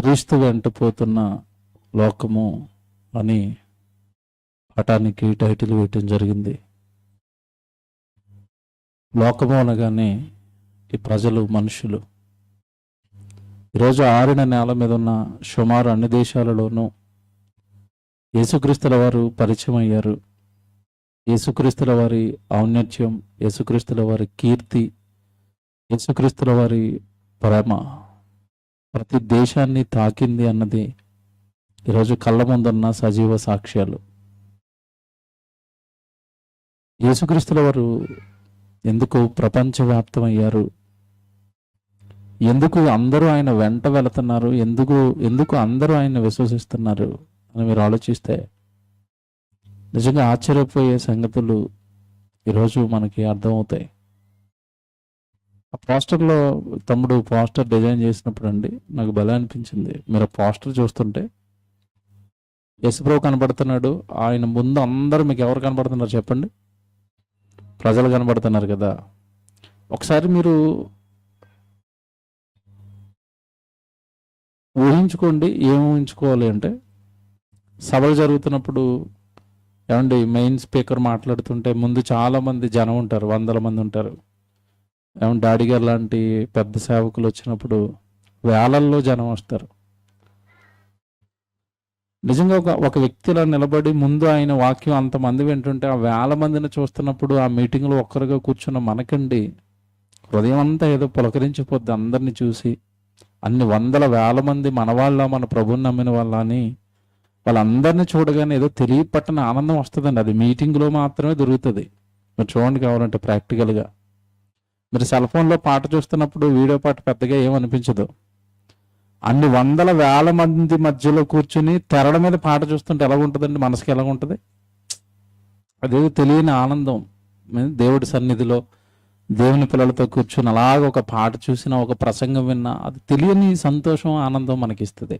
క్రీస్తు వెంట పోతున్న లోకము అని పాఠానికి టైటిల్ వేయటం జరిగింది. లోకము అనగానే ఈ ప్రజలు, మనుషులు. ఈరోజు ఆరిన నేల మీద ఉన్న సుమారు అన్ని దేశాలలోనూ యేసుక్రీస్తుల వారు పరిచయం అయ్యారు. యేసుక్రీస్తుల వారి ఔన్నత్యం, యేసుక్రీస్తుల వారి కీర్తి, యేసుక్రీస్తుల వారి ప్రేమ ప్రతి దేశాన్ని తాకింది అన్నది ఈరోజు కళ్ళ ముందున్న సజీవ సాక్ష్యాలు. యేసుక్రీస్తుల వారు ఎందుకు ప్రపంచవ్యాప్తమయ్యారు, ఎందుకు అందరూ ఆయన వెంట వెళుతున్నారు, ఎందుకు అందరూ ఆయన విశ్వసిస్తున్నారు అని మీరు ఆలోచిస్తే నిజంగా ఆశ్చర్యపోయే సంగతులు ఈరోజు మనకి అర్థమవుతాయి. ఆ పోస్టర్లో తమ్ముడు పోస్టర్ డిజైన్ చేసినప్పుడు అండి నాకు భలే అనిపించింది. మీరు ఆ పోస్టర్ చూస్తుంటే యేసుప్రభు కనబడుతున్నాడు, ఆయన ముందు అందరూ మీకు ఎవరు కనబడుతున్నారు చెప్పండి? ప్రజలు కనబడుతున్నారు కదా. ఒకసారి మీరు ఊహించుకోండి. ఏం ఊహించుకోవాలి అంటే, సభలు జరుగుతున్నప్పుడు ఏమండి మెయిన్ స్పీకర్ మాట్లాడుతుంటే ముందు చాలామంది జనం ఉంటారు, వందల మంది ఉంటారు. ఏమంటే డాడీ గారు లాంటి పెద్ద సేవకులు వచ్చినప్పుడు వేలల్లో జనం వస్తారు. నిజంగా ఒక వ్యక్తిలా నిలబడి ముందు ఆయన వాక్యం అంతమంది వింటుంటే ఆ వేల మందిని చూస్తున్నప్పుడు ఆ మీటింగ్లో ఒక్కరుగా కూర్చున్న మనకండి హృదయం అంతా ఏదో పులకరించిపోద్ది. అందరినీ చూసి అన్ని వందల వేల మంది మనవాళ్ళ, మన ప్రభుని నమ్మిన వాళ్ళ అని వాళ్ళందరినీ చూడగానే ఏదో తెలియపట్టని ఆనందం వస్తుందండి. అది మీటింగ్లో మాత్రమే దొరుకుతుంది. మీరు చూడండి కావాలంటే ప్రాక్టికల్గా. మీరు సెల్ ఫోన్లో పాట చూస్తున్నప్పుడు వీడియో పాట పెద్దగా ఏమనిపించదు. అన్ని వందల వేల మంది మధ్యలో కూర్చుని తెరల మీద పాట చూస్తుంటే ఎలా ఉంటుందండి? మనసుకి ఎలా ఉంటుంది? అదే తెలియని ఆనందం. దేవుడి సన్నిధిలో దేవుని పిల్లలతో కూర్చుని అలాగ ఒక పాట చూసినా, ఒక ప్రసంగం విన్నా, అది తెలియని సంతోషం, ఆనందం మనకిస్తుంది.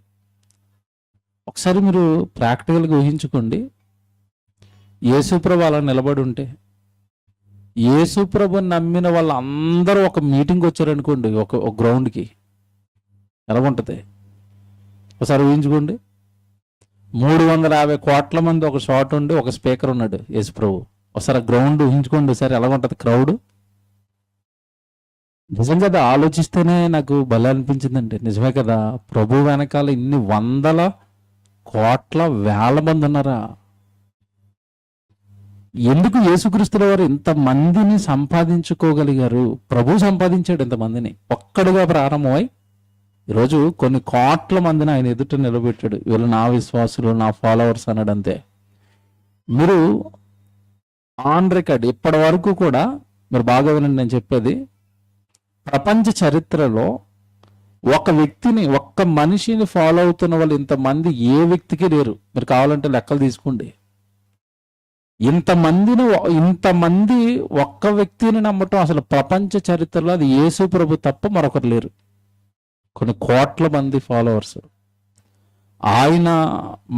ఒకసారి మీరు ప్రాక్టికల్గా ఊహించుకోండి, యేసుప్రభు అలా నిలబడి ఉంటే, యేసుప్రభు నమ్మిన వాళ్ళందరూ ఒక మీటింగ్ వచ్చారనుకోండి, ఒక గ్రౌండ్కి, ఎలా ఉంటుంది? ఒకసారి ఊహించుకోండి. 350 కోట్ల మంది ఒక షాట్ ఉండి ఒక స్పీకర్ ఉన్నాడు యేసుప్రభు. ఒకసారి గ్రౌండ్ ఊహించుకోండి, ఒకసారి ఎలా ఉంటుంది క్రౌడ్. నిజంగా అది ఆలోచిస్తేనే నాకు భలే అనిపించిందండి. నిజమే కదా, ప్రభు వెనకాల ఇన్ని వందల కోట్ల వేల మంది ఉన్నారా? ఎందుకు యేసుక్రీస్తుల వారు ఇంతమందిని సంపాదించుకోగలిగారు? ప్రభు సంపాదించాడు ఇంతమందిని. ఒక్కడుగా ప్రారంభమై ఈరోజు కొన్ని కోట్ల మందిని ఆయన ఎదుట నిలబెట్టాడు. వీళ్ళు నా విశ్వాసులు, నా ఫాలోవర్స్ అన్నాడు అంతే. మీరు ఆన్ రికార్డ్ ఇప్పటి వరకు కూడా మీరు బాగా వినండి నేను చెప్పేది. ప్రపంచ చరిత్రలో ఒక వ్యక్తిని, ఒక్క మనిషిని ఫాలో అవుతున్న వాళ్ళు ఇంతమంది ఏ వ్యక్తికి లేరు. మీరు కావాలంటే లెక్కలు తీసుకోండి. ఇంతమంది ఒక్క వ్యక్తిని నమ్మటం అసలు ప్రపంచ చరిత్రలో అది యేసు ప్రభు తప్ప మరొకరు లేరు. కొన్ని కోట్ల మంది ఫాలోవర్స్. ఆయన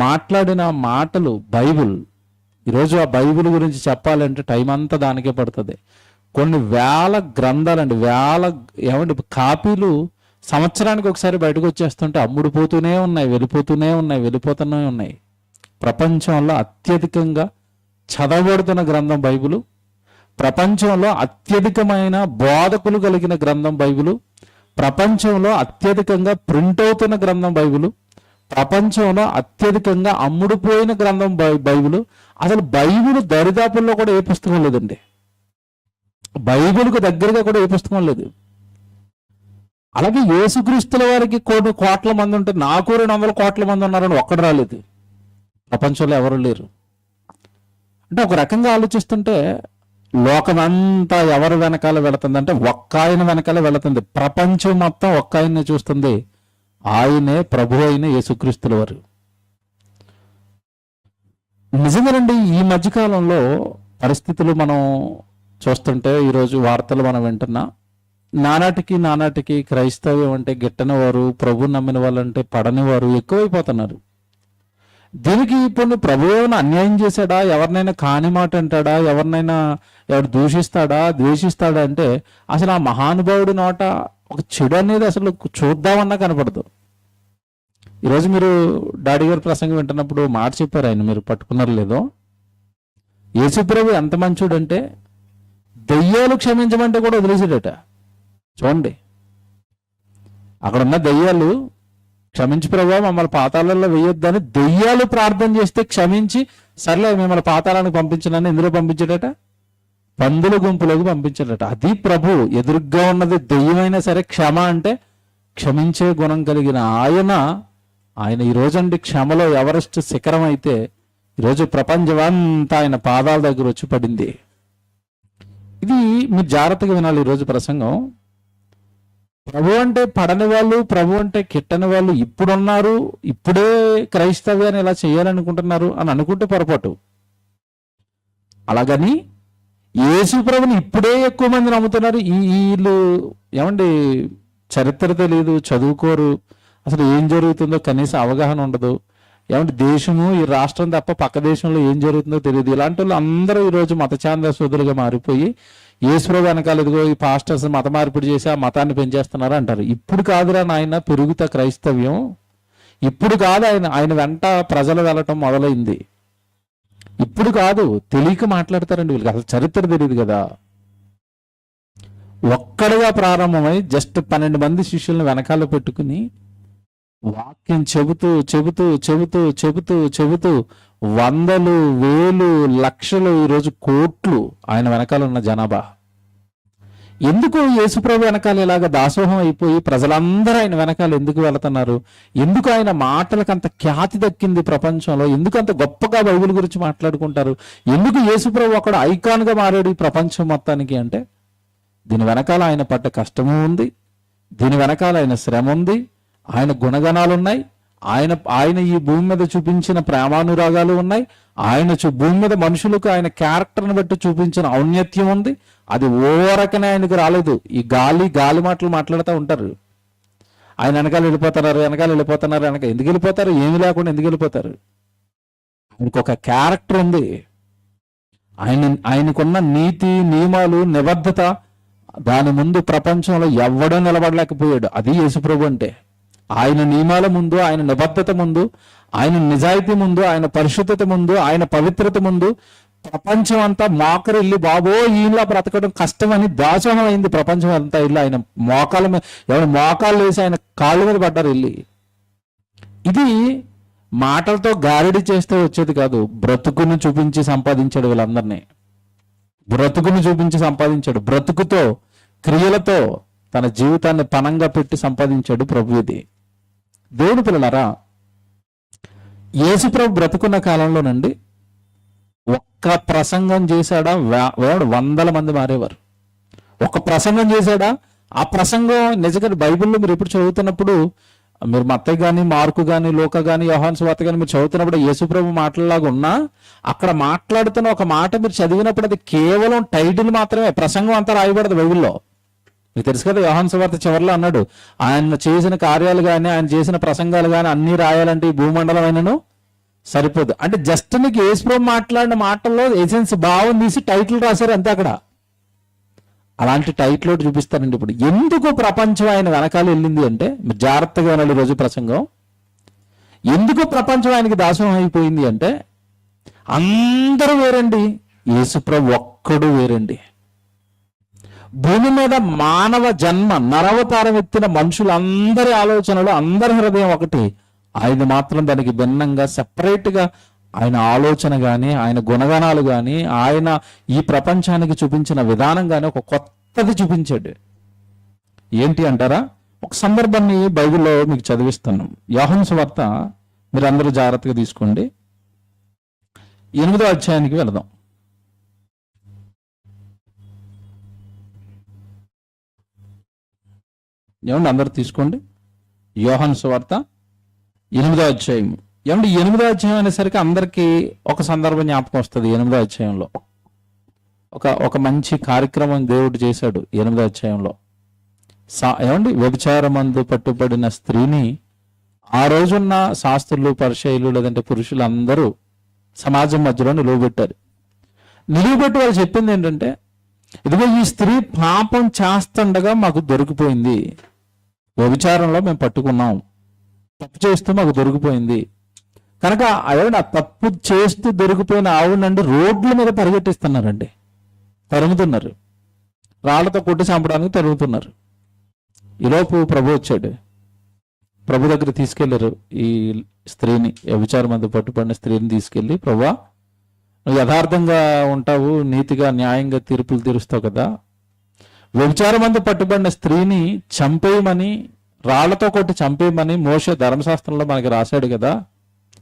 మాట్లాడిన మాటలు బైబిల్. ఈరోజు ఆ బైబిల్ గురించి చెప్పాలంటే టైం అంతా దానికే పడుతుంది. కొన్ని వేల గ్రంథాలండి, ఏమంటే కాపీలు సంవత్సరానికి ఒకసారి బయటకు వచ్చేస్తుంటే అమ్ముడుపోతూనే ఉన్నాయి, వెళ్ళిపోతూనే ఉన్నాయి. ప్రపంచంలో అత్యధికంగా చదవబడుతున్న గ్రంథం బైబిలు. ప్రపంచంలో అత్యధికమైన బోధకులు కలిగిన గ్రంథం బైబిలు. ప్రపంచంలో అత్యధికంగా ప్రింట్ అవుతున్న గ్రంథం బైబిలు. ప్రపంచంలో అత్యధికంగా అమ్ముడుపోయిన గ్రంథం బైబిలు. అసలు బైబిల్ దరిదాపుల్లో కూడా ఏ పుస్తకం లేదండి. బైబిల్కు దగ్గరగా కూడా ఏ పుస్తకం లేదు. అలాగే యేసుక్రీస్తుల వారికి కొన్ని కోట్ల మంది ఉంటే నాకు 200 కోట్ల మంది ఉన్నారని ఒక్కడు రాలేదు. ప్రపంచంలో ఎవరు లేరు. అంటే ఒక రకంగా ఆలోచిస్తుంటే లోకమంతా ఎవరు వెనకాల వెళుతుంది అంటే ఒక్క ఆయన వెనకాల వెళుతుంది. ప్రపంచం మొత్తం ఒక్క ఆయన్నే చూస్తుంది. ఆయనే ప్రభు అయిన యేసుక్రీస్తుల వారు. నిజమేనండి, ఈ మధ్యకాలంలో పరిస్థితులు మనం చూస్తుంటే, ఈరోజు వార్తలు మనం వింటున్నా, నానాటికి క్రైస్తవ్యం అంటే గిట్టని వారు, ప్రభు నమ్మిన వాళ్ళంటే పడని వారు ఎక్కువైపోతున్నారు. దీనికి ఇప్పుడు ప్రభు ఏమైనా అన్యాయం చేశాడా? ఎవరినైనా కాని మాట అంటాడా? ఎవరు దూషిస్తాడా, ద్వేషిస్తాడా అంటే అసలు ఆ మహానుభావుడి నోట ఒక చెడు అనేది అసలు చూద్దామన్నా కనపడదు. ఈరోజు మీరు డాడీ గారి ప్రసంగం వింటున్నప్పుడు మాట చెప్పారు ఆయన, మీరు పట్టుకున్నారు లేదో. యేసుప్రభు ఎంత మంచోడంటే దెయ్యాలు క్షమించమంటే కూడా వదిలేసాడట. చూడండి, అక్కడ ఉన్న దెయ్యాలు క్షమించి ప్రభావ మమ్మల్ని పాతాళంలో వేయొద్దని దెయ్యాలు ప్రార్థన చేస్తే క్షమించి సర్లే మిమ్మల్ని పాతాళానికి పంపించనని ఎందులో పంపించాడట? పందుల గుంపులోకి పంపించాడట. అది ప్రభు. ఎదురుగ్గా ఉన్నది దెయ్యమైనా సరే క్షమ అంటే క్షమించే గుణం కలిగిన ఆయన ఈరోజండి క్షమలో ఎవరెస్ట్ శిఖరం అయితే ఈరోజు ప్రపంచమంతా ఆయన పాదాల దగ్గర వచ్చి పడింది. ఇది మీరు జాగ్రత్తగా వినాలి. ఈరోజు ప్రసంగం, ప్రభు అంటే పడని వాళ్ళు, ప్రభు అంటే కిట్టని వాళ్ళు ఇప్పుడున్నారు, ఇప్పుడే క్రైస్తవ్యాన్ని ఇలా చేయాలనుకుంటున్నారు అని అనుకుంటే పొరపాటు. అలాగని యేసు ప్రభుని ఇప్పుడే ఎక్కువ మంది నమ్ముతున్నారు. వీళ్ళు ఏమండి చరిత్ర తెలియదు, చదువుకోరు, అసలు ఏం జరుగుతుందో కనీసం అవగాహన ఉండదు. ఏమంటే దేశము, ఈ రాష్ట్రం తప్ప పక్క దేశంలో ఏం జరుగుతుందో తెలియదు. ఇలాంటి వాళ్ళు అందరూ ఈరోజు మతఛాందసులుగా మారిపోయి యేసుప్రభు వెనకాల ఇదిగో ఈ పాస్టర్స్ మత మార్పిడి చేసి ఆ మతాన్ని పెంచేస్తున్నారు అంటారు. ఇప్పుడు కాదురా నాయన పెరుగుతా క్రైస్తవ్యం, ఇప్పుడు కాదు ఆయన వెంట ప్రజలు వెళ్ళటం మొదలైంది. ఇప్పుడు కాదు, తెలియక మాట్లాడతారండి వీళ్ళకి, అసలు చరిత్ర తెలియదు కదా. ఒక్కడిగా ప్రారంభమై జస్ట్ 12 మంది శిష్యులను వెనకాల పెట్టుకుని వాక్యం చెబుతూ చెబుతూ చెబుతూ చెబుతూ చెబుతూ వందలు, వేలు, లక్షలు, ఈరోజు కోట్లు ఆయన వెనకాల ఉన్న జనాభా. ఎందుకు యేసుప్రభు వెనకాల ఇలాగ దాసోహం అయిపోయి ప్రజలందరూ ఆయన వెనకాల ఎందుకు వెళుతున్నారు? ఎందుకు ఆయన మాటలకు అంత ఖ్యాతి దక్కింది ప్రపంచంలో? ఎందుకు అంత గొప్పగా బైబిల్ గురించి మాట్లాడుకుంటారు? ఎందుకు యేసుప్రభు అక్కడ ఐకాన్గా మారాడు ఈ ప్రపంచం మొత్తానికి అంటే దీని వెనకాల ఆయన పడ్డ కష్టము ఉంది, దీని వెనకాల ఆయన శ్రమ ఉంది, ఆయన గుణగణాలు ఉన్నాయి, ఆయన ఈ భూమి మీద చూపించిన ప్రేమానురాగాలు ఉన్నాయి, ఆయన భూమి మీద మనుషులకు ఆయన క్యారెక్టర్ని బట్టి చూపించిన ఔన్నత్యం ఉంది. అది ఓరకనే ఆయనకు రాలేదు. ఈ గాలి మాటలు మాట్లాడుతూ ఉంటారు. ఆయన వెనకాల వెళ్ళిపోతున్నారు, ఎందుకు వెళ్ళిపోతారు? ఏమి లేకుండా ఎందుకు వెళ్ళిపోతారు? ఆయనకు ఒక క్యారెక్టర్ ఉంది. ఆయనకున్న నీతి నియమాలు, నిబద్ధత, దాని ముందు ప్రపంచంలో ఎవడూ నిలబడలేకపోయాడు. అది యేసుప్రభు అంటే. ఆయన నియమాల ముందు, ఆయన నిబద్ధత ముందు, ఆయన నిజాయితీ ముందు, ఆయన పరిశుద్ధత ముందు, ఆయన పవిత్రత ముందు ప్రపంచం అంతా మోకరిల్లి బాబో ఈయనలా బ్రతకడం కష్టమని దాసోహం అయింది. ప్రపంచం అంతా ఇల్లు ఆయన మోకాల మీద, ఎవరు మోకాలు వేసి ఆయన కాళ్ళ మీద పడ్డారు వెళ్ళి. ఇది మాటలతో గారడి చేస్తే వచ్చేది కాదు. బ్రతుకును చూపించి సంపాదించాడు వీళ్ళందరినీ. బ్రతుకును చూపించి సంపాదించాడు. బ్రతుకుతో, క్రియలతో తన జీవితాన్ని పణంగా పెట్టి సంపాదించాడు ప్రభు. ఇది దేవుడు పిల్లలారా, యేసుప్రభు బ్రతుకున్న కాలంలోనండి ఒక్క ప్రసంగం చేశాడా? వందల మంది మారేవారు. ఒక ప్రసంగం చేశాడా? ఆ ప్రసంగం నిజంగా బైబిల్లో మీరు ఎప్పుడు చదువుతున్నప్పుడు, మీరు మత్తయి కానీ, మార్కు కానీ, లూకా కానీ, యోహాను సువార్త కానీ మీరు చదువుతున్నప్పుడు యేసుప్రభు మాటలలాగా ఉన్నా అక్కడ మాట్లాడుతున్న ఒక మాట మీరు చదివినప్పుడు అది కేవలం టైటిల్ మాత్రమే, ప్రసంగం అంతా రాయబడదు బైబిల్లో. మీకు తెలుసు కదా, యోహాను సువార్త చివరిలో అన్నాడు ఆయన చేసిన కార్యాలు కానీ, ఆయన చేసిన ప్రసంగాలు కానీ అన్ని రాయాలంటే ఈ భూమండలం అయినను సరిపోదు. అంటే జస్ట్ నీకు యేసుప్రభు మాట్లాడిన మాటల్లో ఎసెన్స్ భావం తీసి టైటిల్ రాశారు అంతే అక్కడ. అలాంటి టైటిల్ ఒకటి చూపిస్తారండి. ఇప్పుడు ఎందుకు ప్రపంచం ఆయన వెనకాల వెళ్ళింది అంటే మీరు జాగ్రత్తగా వినాలి రోజు ప్రసంగం. ఎందుకు ప్రపంచం ఆయనకి దాసోహం అయిపోయింది అంటే అందరూ వేరండి, యేసుప్రభు ఒక్కడు వేరండి. భూమి మీద మానవ జన్మ నరవతారం ఎత్తిన మనుషులందరి ఆలోచనలు, అందరి హృదయం ఒకటి. ఆయన మాత్రం దానికి భిన్నంగా సెపరేట్గా ఆయన ఆలోచన కానీ, ఆయన గుణగణాలు కానీ, ఆయన ఈ ప్రపంచానికి చూపించిన విధానం కానీ ఒక కొత్తది చూపించాడు. ఏంటి అంటారా? ఒక సందర్భాన్ని బైబిల్లో మీకు చదివిస్తాను. యోహాను సువార్త మీరు అందరూ జాగ్రత్తగా తీసుకోండి. 8వ అధ్యాయానికి వెళదాం. ఏమండి అందరూ తీసుకోండి. యోహాను సువార్త 8వ అధ్యాయం. ఏమంటే 8వ అధ్యాయం అనేసరికి అందరికీ ఒక సందర్భం జ్ఞాపకం వస్తుంది. 8వ అధ్యాయంలో ఒక మంచి కార్యక్రమం దేవుడు చేశాడు. 8వ అధ్యాయంలో ఏమండి వ్యభిచారమందు పట్టుబడిన స్త్రీని ఆ రోజున్న శాస్త్రులు, పరిచయులు, లేదంటే పురుషులు అందరూ సమాజం మధ్యలో నిలువబెట్టారు. నిలువబెట్టి వాళ్ళు చెప్పింది ఏంటంటే, ఇదిగో ఈ స్త్రీ పాపం చేస్తుండగా మాకు దొరికిపోయింది, వ్యభిచారంలో మేము పట్టుకున్నాం, తప్పు చేస్తూ మాకు దొరికిపోయింది కనుక ఆవిడ ఆ తప్పు చేస్తూ దొరికిపోయిన ఆవిడండి రోడ్ల మీద పరిగెట్టిస్తున్నారండి, తరుముతున్నారు, రాళ్లతో కొట్టి చంపడానికి తరుగుతున్నారు. ఈలోపు ప్రభు వచ్చాడు, ప్రభు దగ్గర తీసుకెళ్లారు ఈ స్త్రీని, వ్యభిచారం మందు పట్టుబడిన స్త్రీని తీసుకెళ్లి, ప్రభువా నువ్వు యథార్థంగా ఉంటావు, నీతిగా న్యాయంగా తీర్పులు తీరుస్తావు కదా, వ్యభిచారం మందు పట్టుబడిన స్త్రీని చంపేయమని, రాళ్లతో కొట్టి చంపేయమని మోషే ధర్మశాస్త్రంలో మనకి రాశాడు కదా,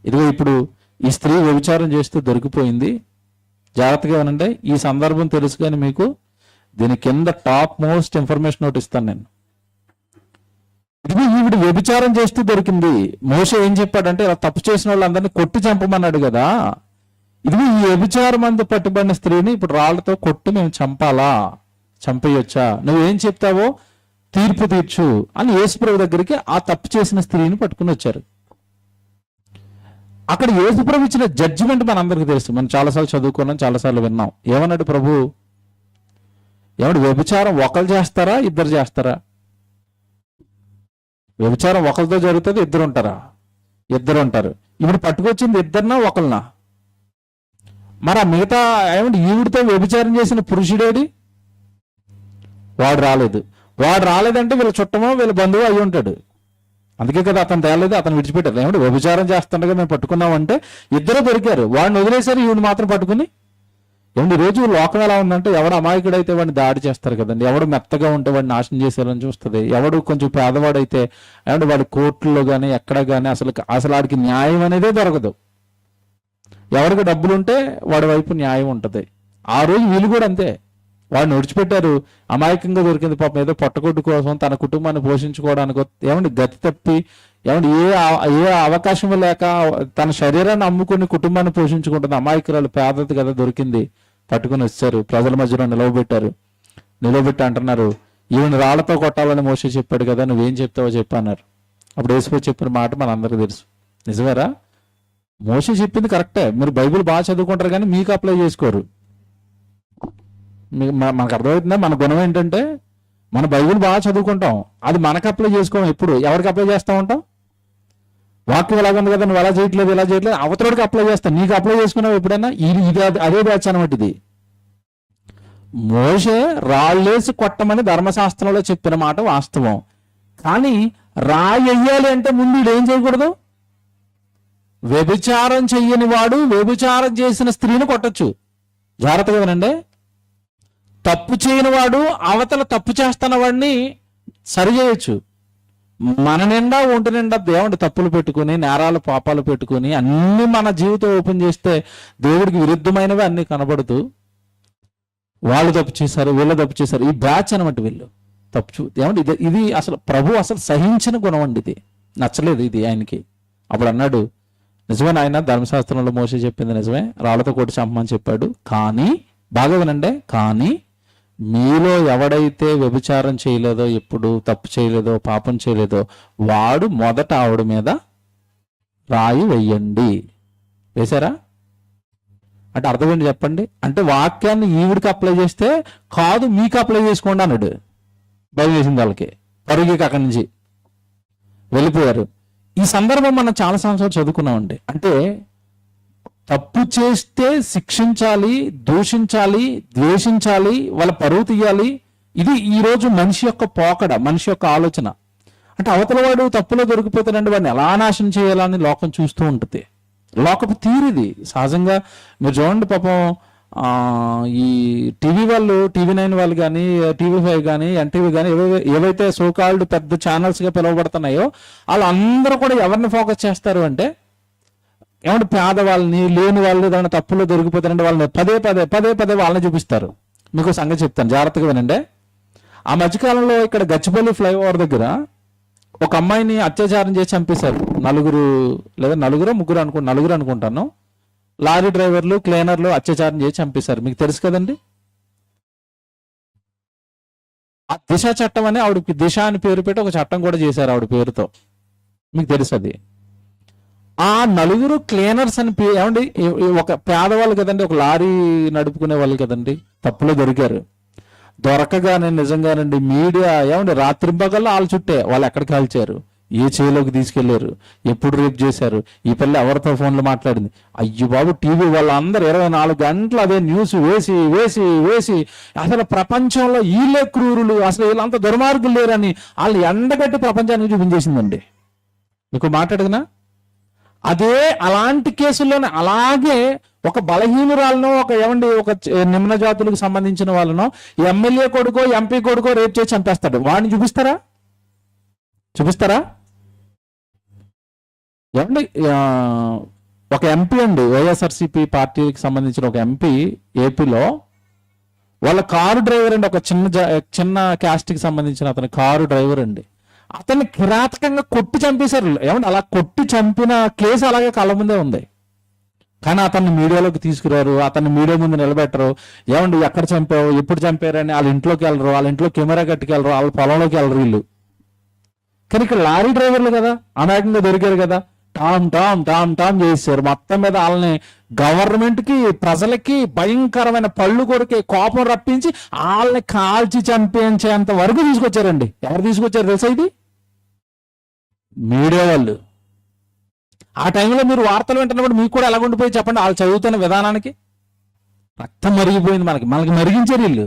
ఇదిగో ఇప్పుడు ఈ స్త్రీ వ్యభిచారం చేస్తూ దొరికిపోయింది, జాగ్రత్తగా ఏమనంటే ఈ సందర్భం తెలుసు కానీ మీకు దీని కింద టాప్ మోస్ట్ ఇన్ఫర్మేషన్ ఒకటి ఇస్తాను నేను. ఇది ఈవిడ వ్యభిచారం చేస్తూ దొరికింది. మోషే ఏం చెప్పాడంటే ఇలా తప్పు చేసిన వాళ్ళందరినీ కొట్టి చంపమన్నాడు కదా, ఇది ఈ వ్యభిచారం మందు పట్టుబడిన స్త్రీని ఇప్పుడు రాళ్లతో కొట్టి మేము చంపాలా, చంపేయొచ్చా, నువ్వేం చెప్తావో తీర్పు తీర్చు అని యేసుప్రభు దగ్గరికి ఆ తప్పు చేసిన స్త్రీని పట్టుకుని వచ్చారు. అక్కడ యేసుప్రభు ఇచ్చిన జడ్జిమెంట్ మనందరికీ తెలుసు, మనం చాలాసార్లు చదువుకున్నాం, చాలాసార్లు విన్నాం. ఏమన్నాడు ప్రభు? ఏమన్నా వ్యభిచారం ఒకరు చేస్తారా, ఇద్దరు చేస్తారా? వ్యభిచారం ఒకరితో జరుగుతుంది, ఇద్దరు ఉంటారా? ఇద్దరు ఉంటారు. ఇప్పుడు పట్టుకొచ్చింది ఇద్దరినా ఒకరినా? మరి ఆ మిగతా ఏమంటే ఈవిడితో వ్యభిచారం చేసిన పురుషుడేడి? వాడు రాలేదు. వాడు రాలేదంటే వీళ్ళ చుట్టమో వీళ్ళ బంధువు అయి ఉంటాడు. అందుకే కదా అతను తేలేదు, అతను విడిచిపెట్టారు. ఏమంటే వ్యభిచారం చేస్తుండగా మేము పట్టుకున్నామంటే ఇద్దరు దొరికారు, వాడిని వదిలేశారు, ఈవిని మాత్రం పట్టుకుని. ఏమంటే రోజు లోకం ఎలా ఉందంటే ఎవడు అమాయకుడైతే వాడిని దాడి చేస్తారు కదండి, ఎవడు మెత్తగా ఉంటే వాడిని నాశనం చేసేయాలని చూస్తుంది, ఎవడు కొంచెం పేదవాడైతే ఏమంటే వాడి కోర్టుల్లో కానీ ఎక్కడ కానీ అసలు వాడికి న్యాయం అనేదే దొరకదు. ఎవరికి డబ్బులు ఉంటే వాడి వైపు న్యాయం ఉంటుంది. ఆ రోజు వీళ్ళు కూడా అంతే, వాడిని విడిచిపెట్టారు, అమాయకంగా దొరికింది పాపం, ఏదో పొట్టకొట్టు కోసం తన కుటుంబాన్ని పోషించుకోవడానికి ఏమంటే గతి తప్పి ఏమంటే ఏ అవకాశం లేక తన శరీరాన్ని అమ్ముకుని కుటుంబాన్ని పోషించుకుంటుంది. అమాయకురాలు పేదది కదా దొరికింది, పట్టుకుని వచ్చారు, ప్రజల మధ్యలో నిలవబెట్టి అంటున్నారు, ఈవెన్ రాళ్లతో కొట్టాలని మోషే చెప్పాడు కదా, నువ్వేం చెప్తావో చెప్పన్నారు. అప్పుడు యేసుప్రభు చెప్పిన మాట మనందరికీ తెలుసు. నిజమేరా? మోషే చెప్పింది కరెక్టే, మీరు బైబిల్ బాగా చదువుకుంటారు కానీ మీకు అప్లై చేసుకోరు. మనకు అర్థమవుతుందా? మన గుణం ఏంటంటే మన బైబిల్ బాగా చదువుకుంటాం, అది మనకు అప్లై చేసుకోం. ఎప్పుడు ఎవరికి అప్లై చేస్తూ ఉంటాం? వాక్యం ఎలాగ ఉంది కదా, నువ్వు ఎలా చేయట్లేదు ఇలా చేయట్లేదు, అవతలకి అప్లై చేస్తాను. నీకు అప్లై చేసుకున్నావు ఎప్పుడైనా? ఇది అదే బ్యాచ్ అనమాట ఇది. మోషే రాళ్ళేసి కొట్టమని ధర్మశాస్త్రంలో చెప్పిన మాట వాస్తవం, కానీ రాయ్యాలి అంటే ముందు వీడు ఏం చేయకూడదు? వ్యభిచారం చెయ్యని వాడు వ్యభిచారం చేసిన స్త్రీని కొట్టచ్చు. జాగ్రత్తగా వినండి. తప్పు చేయని వాడు అవతల తప్పు చేస్తున్న వాడిని సరి చేయొచ్చు. మన నిండా ఒంటి నిండా దేవుడి తప్పులు పెట్టుకుని నేరాలు పాపాలు పెట్టుకుని అన్ని మన జీవితం ఓపెన్ చేస్తే దేవుడికి విరుద్ధమైనవి అన్ని కనబడుతూ వాళ్ళు తప్పు చేశారు, వీళ్ళు తప్పు చేశారు, ఈ బ్యాచ్ అనమాట వీళ్ళు తప్పు. ఏమంటే ఇది అసలు ప్రభు అసలు సహించిన గుణం అండి, ఇది నచ్చలేదు ఇది ఆయనకి. అప్పుడు అన్నాడు, నిజమే నాయన, ధర్మశాస్త్రంలో మోషే చెప్పింది నిజమే, రాళ్లతో కొట్టి చంపమని చెప్పాడు, కానీ బాగా వినండి, కానీ మీలో ఎవడైతే వ్యభిచారం చేయలేదో, ఎప్పుడు తప్పు చేయలేదో, పాపం చేయలేదో వాడు మొదట ఆవిడ మీద రాయి వెయ్యండి. వేశారా? అంటే అర్థం ఏంటి చెప్పండి? అంటే వాక్యాన్ని ఈవిడికి అప్లై చేస్తే కాదు, మీకు అప్లై చేసుకోండి అన్నాడు. భయం వేసింది వాళ్ళకి, పరుగుకి అక్కడి నుంచి వెళ్ళిపోయారు. ఈ సందర్భం మనం చాలా సంవత్సరాలు చదువుకున్నామండి. అంటే తప్పు చేస్తే శిక్షించాలి, దూషించాలి, ద్వేషించాలి, వాళ్ళ పరువు తీయాలి. ఇది ఈరోజు మనిషి యొక్క పోకడ, మనిషి యొక్క ఆలోచన. అంటే అవతల వాడు తప్పులో దొరికిపోతాడంటే వాడిని ఎలా నాశనం చేయాలని లోకం చూస్తూ ఉంటుంది. లోకపు తీరిది సహజంగా. మీరు చూడండి పాపం ఈ టీవీ వాళ్ళు, TV9 వాళ్ళు కానీ, TV5 కానీ, NTV కానీ, ఏవైతే సోకాల్డ్ పెద్ద ఛానల్స్గా పిలువబడుతున్నాయో వాళ్ళందరూ కూడా ఎవరిని ఫోకస్ చేస్తారు అంటే ఏమంటే పేదవాళ్ళని, లేని వాళ్ళు ఏదైనా తప్పులో దొరికిపోతారంటే వాళ్ళని పదే పదే వాళ్ళని చూపిస్తారు. మీకు సంగతి చెప్తాను, జాగ్రత్తగా వినండి. ఆ మధ్యకాలంలో ఇక్కడ గచ్చిపల్లి ఫ్లైఓవర్ దగ్గర ఒక అమ్మాయిని అత్యాచారం చేసి చంపేశారు. నలుగురు ముగ్గురు అనుకుంటాను. లారీ డ్రైవర్లు, క్లీనర్లు అత్యాచారం చేసి చంపేశారు. మీకు తెలుసు కదండి. ఆ దిశ చట్టం అని ఆవిడకి దిశ అని పేరు పెట్టి ఒక చట్టం కూడా చేశారు ఆవిడ పేరుతో. మీకు తెలుసు అది. ఆ నలుగురు క్లీనర్స్ అని ఏమండి, ఒక పేదవాళ్ళు కదండి, ఒక లారీ నడుపుకునే వాళ్ళు కదండి, తప్పులో దొరికారు. దొరకగానే నిజంగానండి మీడియా ఏమండి రాత్రింపగల్లా వాళ్ళ చుట్టే వాళ్ళు ఎక్కడికి కాల్చారు. ఏ చేలోకి తీసుకెళ్లారు, ఎప్పుడు రేపు చేశారు, ఈ పిల్ల ఎవరితో ఫోన్లో మాట్లాడింది. అయ్యో బాబు, టీవీ వాళ్ళందరూ 24 గంటలు అదే న్యూస్ వేసి వేసి వేసి అసలు ప్రపంచంలో వీళ్ళే క్రూరులు, అసలు వీళ్ళంత దుర్మార్గులు లేరని వాళ్ళని ఎండగట్టి ప్రపంచానికి చూపించేసిందండి. మీకు మాట్లాడదునా? అదే అలాంటి కేసుల్లోనే అలాగే ఒక బలహీనురాలను, ఒక నిమ్న జాతులకు సంబంధించిన వాళ్ళను ఎమ్మెల్యే కొడుకో ఎంపీ కొడుకో రేప్ చేసి చంపేస్తాడు. వాడిని చూపిస్తారా? ఏమండి, ఒక ఎంపీ అండి, వైఎస్ఆర్సీపీ పార్టీకి సంబంధించిన ఒక ఎంపీ ఏపీలో వాళ్ళ కారు డ్రైవర్ అండి, ఒక చిన్న క్యాస్ట్కి సంబంధించిన అతని కారు డ్రైవర్ అండి. అతన్ని కిరాతకంగా కొట్టి చంపేశారు. ఏమంటే అలా కొట్టి చంపిన కేసు అలాగే కళ్ళ ముందే ఉంది. కానీ అతన్ని మీడియాలోకి తీసుకురారు, అతన్ని మీడియా ముందు నిలబెట్టరు. ఏమండి ఎక్కడ చంపావు, ఎప్పుడు చంపారని వాళ్ళ ఇంట్లోకి వెళ్ళరు, వాళ్ళ ఇంట్లో కెమెరా కట్టుకెళ్ళరు, వాళ్ళ పొలంలోకి వెళ్ళరు వీళ్ళు. కానీ ఇక్కడ లారీ డ్రైవర్లు కదా, అమాయకంగా దొరికారు కదా, టామ్ టామ్ టామ్ టామ్ చేశారు. మొత్తం మీద వాళ్ళని గవర్నమెంట్కి, ప్రజలకి భయంకరమైన పళ్ళు కొరికే కోపం రప్పించి వాళ్ళని కాల్చి చంపేంచేంత వరకు తీసుకొచ్చారండి. ఎవరు తీసుకొచ్చారు తెలుసా? ఇది మీడియా వాళ్ళు. ఆ టైంలో మీరు వార్తలు వింటున్నప్పుడు మీకు కూడా ఎలాగుండిపోయి చెప్పండి. వాళ్ళు చదువుతున్న విధానానికి రక్తం మరిగిపోయింది. మనకి మరిగించారు వీళ్ళు.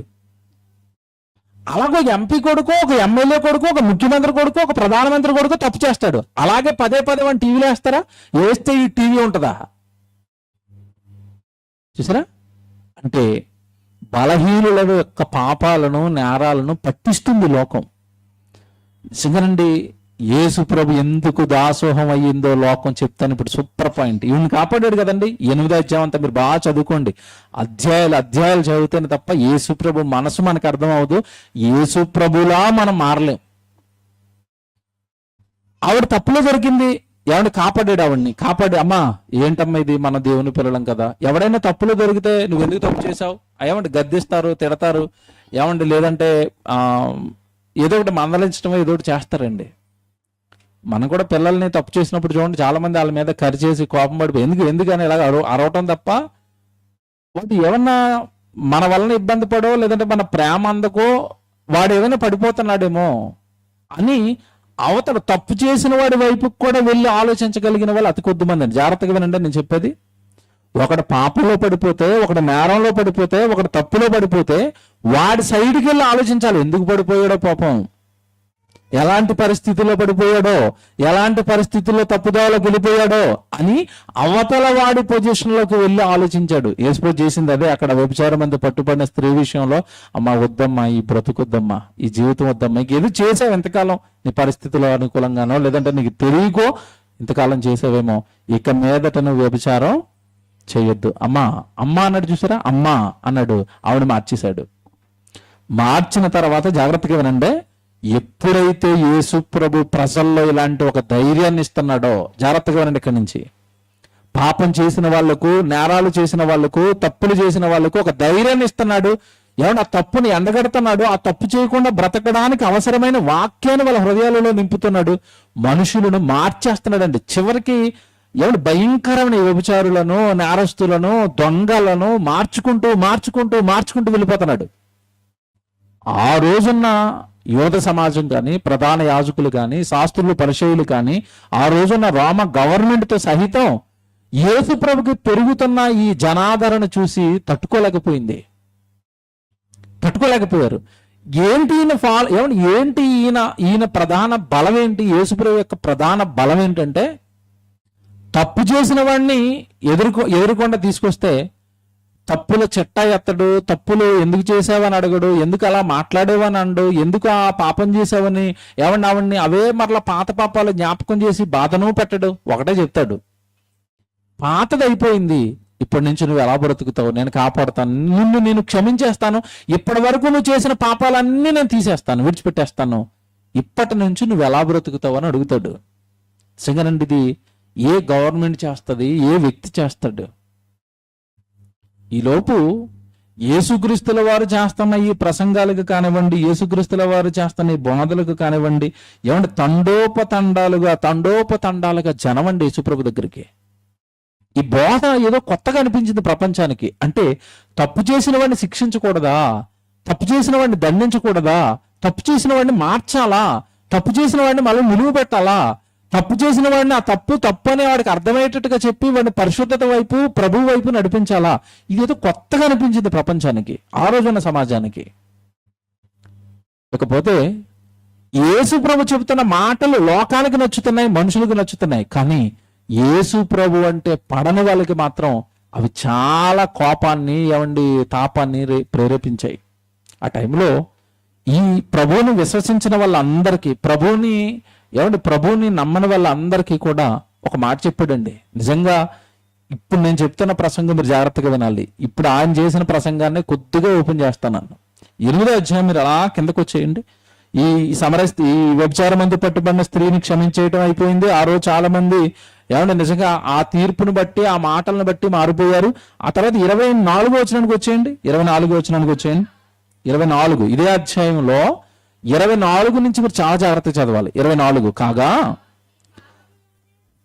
అలాగే ఒక ఎంపీ కొడుకో, ఒక ఎమ్మెల్యే కొడుకో, ఒక ముఖ్యమంత్రి కొడుకో, ఒక ప్రధానమంత్రి కొడుకో తప్పు చేస్తాడు. అలాగే పదే వాడిని టీవీలో వేస్తారా? వేస్తే ఈ టీవీ ఉంటుందా? చూసారా? అంటే బలహీనుల యొక్క పాపాలను, నేరాలను పట్టిస్తుంది లోకం. నిజంగానండి, యేసు ప్రభు ఎందుకు దాసోహం అయ్యిందో లోకం చెప్తాను. ఇప్పుడు సూపర్ పాయింట్. ఈయన కాపాడాడు కదండి. 8వ అధ్యాయం అంతా మీరు బాగా చదువుకోండి. అధ్యాయాలు చదివితేనే తప్ప యేసు ప్రభు మనసు మనకు అర్థం అవ్వదు. యేసు ప్రభులా మనం మారలేం. ఆవిడ తప్పులో దొరికింది, ఎవరిని కాపాడాడు, ఆవిడ్ని కాపాడి, అమ్మా ఏంటమ్మా ఇది, మన దేవుని పిల్లలం కదా. ఎవడైనా తప్పులో దొరికితే నువ్వు ఎందుకు తప్పు చేసావు ఏమంటే గద్దిస్తారు, తిడతారు. ఏమండి లేదంటే ఏదో ఒకటి మందలించడమో ఏదో ఒకటి చేస్తారండి. మనం కూడా పిల్లల్ని తప్పు చేసినప్పుడు చూడండి, చాలా మంది వాళ్ళ మీద కరిచేసి కోపం పడిపోయి ఎందుకని ఇలాగ అరవటం తప్ప, వాడు ఏమన్నా మన వలన ఇబ్బంది పడో, లేదంటే మన ప్రేమ అందకో వాడు ఏదైనా పడిపోతున్నాడేమో అని అవతల తప్పు చేసిన వాడి వైపుకి కూడా వెళ్ళి ఆలోచించగలిగిన వాళ్ళు అతి కొద్ది మంది అండి. జాగ్రత్తగా వినండి నేను చెప్పేది. ఒకడు పాపంలో పడిపోతే, ఒకడు నేరంలో పడిపోతే, ఒకడు తప్పులో పడిపోతే వాడి సైడ్కి వెళ్ళి ఆలోచించాలి. ఎందుకు పడిపోయాడో పాపం, ఎలాంటి పరిస్థితుల్లో పడిపోయాడో, ఎలాంటి పరిస్థితుల్లో తప్పుదోవలోకి వెళ్ళిపోయాడో అని అవతల వాడి పొజిషన్లోకి వెళ్ళి ఆలోచించాడు. యేసు చేసింది అదే. అక్కడ వ్యభిచారం అంతా పట్టుబడిన స్త్రీ విషయంలో, అమ్మ వద్దమ్మా, ఈ బ్రతుకొద్దమ్మా, ఈ జీవితం వద్దమ్మా, ఇంకేదో చేసావు ఎంతకాలం, నీ పరిస్థితుల్లో అనుకూలంగానో లేదంటే నీకు తెలియకో ఇంతకాలం చేసావేమో, ఇక మీదట నువ్వు వ్యభిచారం చేయొద్దు. అమ్మా అన్నాడు. చూసారా? అమ్మా అన్నాడు. ఆవిడ మార్చేశాడు. మార్చిన తర్వాత జాగ్రత్తగా వినండి, ఎప్పుడైతే యేసు ప్రభు ప్రజల్లో ఇలాంటి ఒక ధైర్యాన్ని ఇస్తున్నాడో, జాగ్రత్తగా వినండి ఇక్కడి నుంచి, పాపం చేసిన వాళ్లకు, నేరాలు చేసిన వాళ్లకు, తప్పులు చేసిన వాళ్లకు ఒక ధైర్యాన్ని ఇస్తున్నాడు. ఏమన్నా తప్పుని ఎండగడుతున్నాడు. ఆ తప్పు చేయకుండా బ్రతకడానికి అవసరమైన వాక్యాన్ని వాళ్ళ హృదయాలలో నింపుతున్నాడు. మనుషులను మార్చేస్తున్నాడండి. చివరికి ఎవడు భయంకరమైన వ్యభిచారులను, నేరస్తులను, దొంగలను మార్చుకుంటూ వెళ్ళిపోతున్నాడు. ఆ రోజున్న యోధ సమాజం కానీ, ప్రధాన యాజకులు కానీ, శాస్త్రులు, పరిచయులు కానీ, ఆ రోజున్న రోమ గవర్నమెంట్తో సహితం యేసు ప్రభుకి పెరుగుతున్న ఈ జనాదరణ చూసి తట్టుకోలేకపోయారు. ఏంటి ఈయన ప్రధాన బలం ఏంటి? యేసు ప్రభు యొక్క ప్రధాన బలం ఏంటంటే, తప్పు చేసిన వాడిని ఎదురుకుండా తీసుకొస్తే తప్పుల చెట్ట ఎత్తడు, తప్పులు ఎందుకు చేసావని అడగడు, ఎందుకు అలా మాట్లాడేవని అండు, ఎందుకు ఆ పాపం చేసావని ఆవిడ్ని అవే మరలా పాత పాపాలు జ్ఞాపకం చేసి బాధను పెట్టడు. ఒకటే చెప్తాడు, పాతది అయిపోయింది, ఇప్పటి నుంచి నువ్వు ఎలా బ్రతుకుతావు, నేను కాపాడుతాను, నేను క్షమించేస్తాను, ఇప్పటి వరకు నువ్వు చేసిన పాపాలన్నీ నేను తీసేస్తాను, విడిచిపెట్టేస్తాను, ఇప్పటి నుంచి నువ్వు ఎలా బ్రతుకుతావు అని అడుగుతాడు. నిజంగానండి, ఇది ఏ గవర్నమెంట్ చేస్తుంది, ఏ వ్యక్తి చేస్తాడు? ఈలోపు యేసుక్రీస్తుల వారు చేస్తున్న ఈ ప్రసంగాలకు కానివ్వండి, యేసుక్రీస్తుల వారు చేస్తున్న ఈ బోధలకు కానివ్వండి, ఏమంటే తండోపతండాలుగా జనమండి యేసుప్రభు దగ్గరికి. ఈ బోధ ఏదో కొత్తగా అనిపించింది ప్రపంచానికి. అంటే తప్పు చేసిన వాడిని శిక్షించకూడదా, తప్పు చేసిన వాడిని దండించకూడదా, తప్పు చేసిన వాడిని మార్చాలా, తప్పు చేసిన వాడిని మళ్ళీ నిలువ పెట్టాలా? తప్పు చేసిన వాడిని ఆ తప్పు తప్పు అనే వాడికి అర్థమయ్యేటట్టుగా చెప్పి వాడిని పరిశుద్ధత వైపు, ప్రభు వైపు నడిపించాలా? ఇదేదో కొత్తగా అనిపించింది ప్రపంచానికి, ఆ రోజున సమాజానికి. ఇకపోతే యేసు ప్రభు చెబుతున్న మాటలు లోకానికి నచ్చుతున్నాయి, మనుషులకు నచ్చుతున్నాయి. కానీ యేసు ప్రభు అంటే పడని వాళ్ళకి మాత్రం అవి చాలా కోపాన్ని, తాపాన్ని ప్రేరేపించాయి. ఆ టైంలో ఈ ప్రభువుని విశ్వసించిన వాళ్ళందరికీ, ప్రభువుని నమ్మని వాళ్ళందరికీ కూడా ఒక మాట చెప్పాడండి. నిజంగా ఇప్పుడు నేను చెప్తున్న ప్రసంగం మీరు జాగ్రత్తగా వినాలి. ఇప్పుడు ఆయన చేసిన ప్రసంగాన్ని కొద్దిగా ఓపెన్ చేస్తాను. 8వ అధ్యాయం మీరు అలా కిందకు వచ్చేయండి. ఈ వ్యభిచారం మందు పట్టుబడిన స్త్రీని క్షమించేయటం అయిపోయింది. ఆ రోజు చాలా మంది నిజంగా ఆ తీర్పును బట్టి, ఆ మాటలను బట్టి మారిపోయారు. ఆ తర్వాత 24వ వచనానికి వచ్చేయండి. 24వ వచనానికి వచ్చేయండి. 24 ఇదే అధ్యాయంలో 24 నుంచి మీరు చాలా జాగ్రత్తగా చదవాలి. 24 కాగా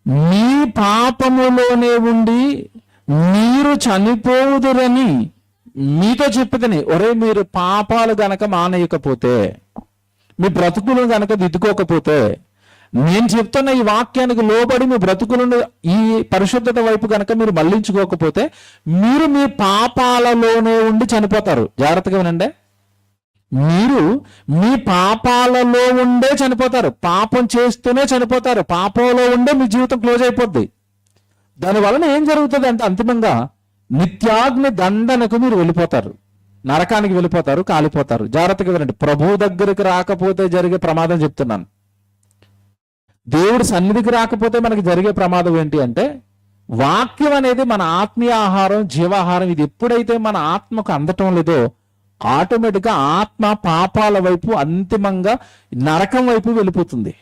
మీ పాపములోనే ఉండి మీరు చనిపోవుదురని మీతో చెప్పదని. మీరు పాపాలు గనక మానేయకపోతే, మీ బ్రతుకులను గనక దిద్దుకోకపోతే, నేను చెప్తున్న ఈ వాక్యానికి లోబడి మీ బ్రతుకులను ఈ పరిశుద్ధత వైపు గనక మీరు మళ్లించుకోకపోతే, మీరు మీ పాపాలలోనే ఉండి చనిపోతారు. జాగ్రత్తగా వినండి. మీరు మీ పాపాలలో ఉండే చనిపోతారు. పాపం చేస్తూనే చనిపోతారు. పాపంలో ఉండే మీ జీవితం క్లోజ్ అయిపోద్ది. దానివలన ఏం జరుగుతుంది అంటే అంతిమంగా నిత్యాగ్ని దండనకు మీరు వెళ్ళిపోతారు, నరకానికి వెళ్ళిపోతారు, కాలిపోతారు. జాగ్రత్తగా వినండి. ప్రభు దగ్గరికి రాకపోతే జరిగే ప్రమాదం చెప్తున్నాను. దేవుడి సన్నిధికి రాకపోతే మనకి జరిగే ప్రమాదం ఏంటి అంటే, వాక్యం అనేది మన ఆత్మీయ ఆహారం, జీవాహారం. ఇది ఎప్పుడైతే మన ఆత్మకు అందటం లేదో ఆటోమేటిక్గా ఆత్మ పాపాల వైపు, అంతిమంగా నరకం వైపు వెళ్ళిపోతుంది.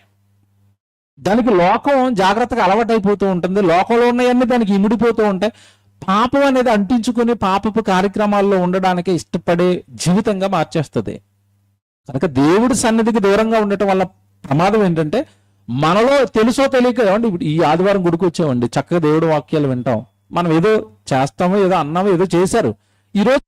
దానికి లోకం జాగ్రత్తగా అలవాటైపోతూ ఉంటుంది. లోకంలో ఉన్నాయన్నీ దానికి ఇమిడిపోతూ ఉంటాయి. పాపం అనేది అంటించుకుని పాపపు కార్యక్రమాల్లో ఉండడానికి ఇష్టపడే జీవితంగా మార్చేస్తుంది. కనుక దేవుడి సన్నిధికి దూరంగా ఉండటం వల్ల ప్రమాదం ఏంటంటే, మనలో తెలుసో తెలియక ఈ ఆదివారం గుడికి వచ్చామండి, చక్కగా దేవుడి వాక్యాలు వింటాం, మనం ఏదో చేస్తామో, ఏదో అన్నామో, ఏదో చేశారు. ఈరోజు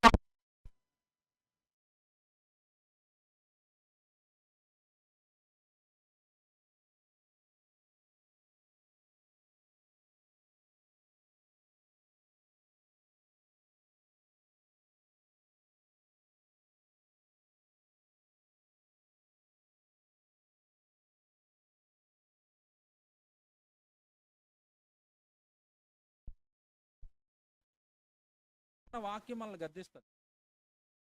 వాక్యం మనల్ని గద్దిస్తుంది.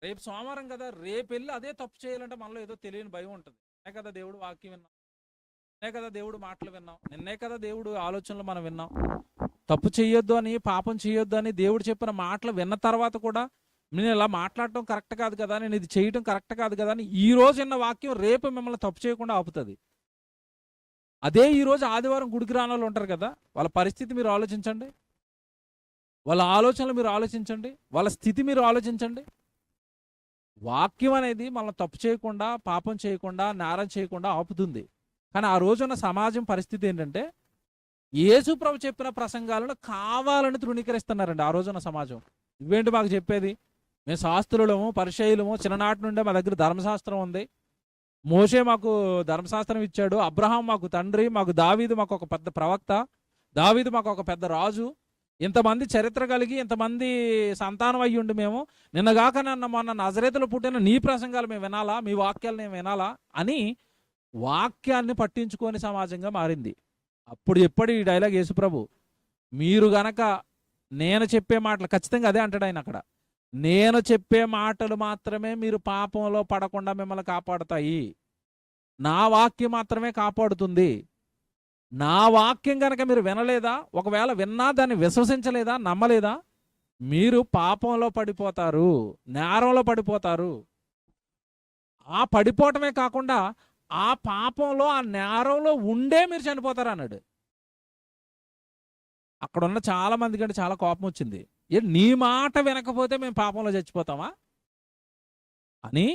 రేపు సోమవారం కదా, రేపు వెళ్ళి అదే తప్పు చేయాలంటే మనలో ఏదో తెలియని భయం ఉంటుంది. నిన్నే కదా దేవుడు వాక్యం విన్నాం, నిన్నే కదా దేవుడు మాటలు విన్నాం, నిన్నే కదా దేవుడు ఆలోచనలు మనం విన్నాం. తప్పు చేయొద్దు అని, పాపం చేయొద్దు అని దేవుడు చెప్పిన మాటలు విన్న తర్వాత కూడా నేను ఇలా మాట్లాడటం కరెక్ట్ కాదు కదా, నేను ఇది చేయటం కరెక్ట్ కాదు కదా అని ఈ రోజు విన్న వాక్యం రేపు మిమ్మల్ని తప్పు చేయకుండా ఆపుతుంది. అదే ఈరోజు ఆదివారం గుడికి రాని వాళ్ళు ఉంటారు కదా, వాళ్ళ పరిస్థితి మీరు ఆలోచించండి, వాళ్ళ ఆలోచనలు మీరు ఆలోచించండి, వాళ్ళ స్థితి మీరు ఆలోచించండి. వాక్యం అనేది మనల్ని తప్పు చేయకుండా, పాపం చేయకుండా, నేరం చేయకుండా ఆపుతుంది. కానీ ఆ రోజున్న సమాజం పరిస్థితి ఏంటంటే, యేసు ప్రభు చెప్పిన ప్రసంగాలను కావాలని తృణీకరిస్తున్నారండి ఆ రోజున్న సమాజం. ఇవేంటి మాకు చెప్పేది, మేము శాస్త్రులము, పరిచయులము, చిన్ననాటి నుండే మా దగ్గర ధర్మశాస్త్రం ఉంది, మోషే మాకు ధర్మశాస్త్రం ఇచ్చాడు, అబ్రహాం మాకు తండ్రి, మాకు దావీదు మాకు ఒక పెద్ద ప్రవక్త, దావీదు మాకు ఒక పెద్ద రాజు, ఇంతమంది చరిత్ర కలిగి ఇంతమంది సంతానం అయ్యుండి మేము నిన్నగాక మొన్న నజరేతులో పుట్టిన నీ ప్రసంగాలు మేము వినాలా, మీ వాక్యాలు మేము వినాలా అని వాక్యాన్ని పట్టించుకొని సమాజంగా మారింది. అప్పుడు ఎప్పటి ఈ డైలాగ్ యేసుప్రభు, మీరు గనక నేను చెప్పే మాటలు, ఖచ్చితంగా అదే అంటాడు ఆయన అక్కడ, నేను చెప్పే మాటలు మాత్రమే మీరు పాపంలో పడకుండా మిమ్మల్ని కాపాడుతాయి, నా వాక్యం మాత్రమే కాపాడుతుంది. నా వాక్యం కనుక మీరు వినలేదా, ఒకవేళ విన్నా దాన్ని విశ్వసించలేదా, నమ్మలేదా, మీరు పాపంలో పడిపోతారు, నేరంలో పడిపోతారు. ఆ పడిపోవటమే కాకుండా ఆ పాపంలో, ఆ నేరంలో ఉండే మీరు చనిపోతారు అన్నాడు. అక్కడ ఉన్న చాలా మంది కంటే చాలా కోపం వచ్చింది. నీ మాట వినకపోతే మేము పాపంలో చచ్చిపోతామా అని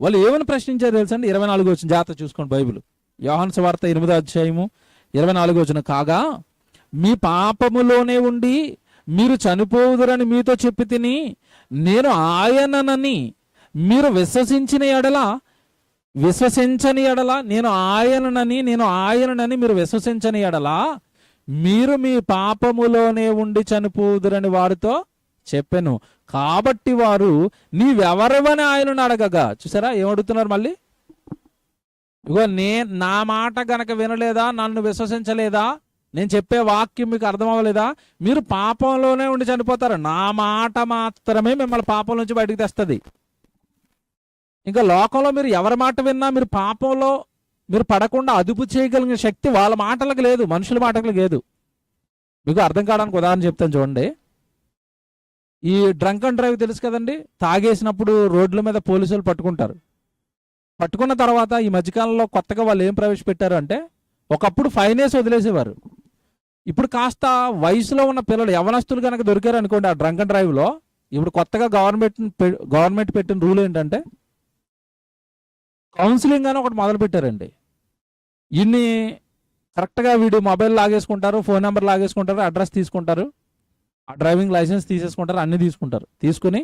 వాళ్ళు ఏమని ప్రశ్నించారు తెలుసండి. 24 వచ్చిన జాగ్రత్త చూసుకోండి బైబిల్, యోహాను సువార్త 8వ అధ్యాయము 24 వచనం. కాగా మీ పాపములోనే ఉండి మీరు చనిపోవుదురని మీతో చెప్పి తిని, నేను ఆయననని మీరు విశ్వసించిన ఎడల విశ్వసించని ఎడల నేను ఆయననని మీరు విశ్వసించని ఎడల మీరు మీ పాపములోనే ఉండి చనిపోదురని వారితో చెప్పాను. కాబట్టి వారు నీవెవరివని ఆయనను అడగగా, చూసారా ఏమడుగుతున్నారు మళ్ళీ, ఇగో నా మాట గనక వినలేదా, నన్ను విశ్వసించలేదా, నేను చెప్పే వాక్యం మీకు అర్థం అవ్వలేదా, మీరు పాపంలోనే ఉండి చనిపోతారు. నా మాట మాత్రమే మిమ్మల్ని పాపం నుంచి బయటకు తెస్తుంది. ఇంకా లోకంలో మీరు ఎవరి మాట విన్నా మీరు పాపంలో మీరు పడకుండా అదుపు చేయగలిగిన శక్తి వాళ్ళ మాటలకు లేదు, మనుషుల మాటలకు లేదు. మీకు అర్థం కావడానికి ఉదాహరణ చెప్తాను చూడండి. ఈ డ్రంక్ అండ్ డ్రైవ్ తెలుసు కదండి. తాగేసినప్పుడు రోడ్ల మీద పోలీసులు పట్టుకుంటారు. పట్టుకున్న తర్వాత ఈ మధ్యకాలంలో కొత్తగా వాళ్ళు ఏం ప్రవేశపెట్టారు అంటే, ఒకప్పుడు ఫైన్ వేసి వదిలేసేవారు. ఇప్పుడు కాస్త వయసులో ఉన్న పిల్లలు యవనస్తులు కనుక దొరికారు అనుకోండి ఆ డ్రంక్ అండ్ డ్రైవ్లో, ఇప్పుడు కొత్తగా గవర్నమెంట్ పెట్టిన రూల్ ఏంటంటే కౌన్సిలింగ్ అని ఒకటి మొదలు పెట్టారండి. ఇన్ని కరెక్ట్గా వీడు మొబైల్ లాగేసుకుంటారు, ఫోన్ నెంబర్ లాగేసుకుంటారు, అడ్రస్ తీసుకుంటారు, ఆ డ్రైవింగ్ లైసెన్స్ తీసేసుకుంటారు, అన్నీ తీసుకుంటారు. తీసుకుని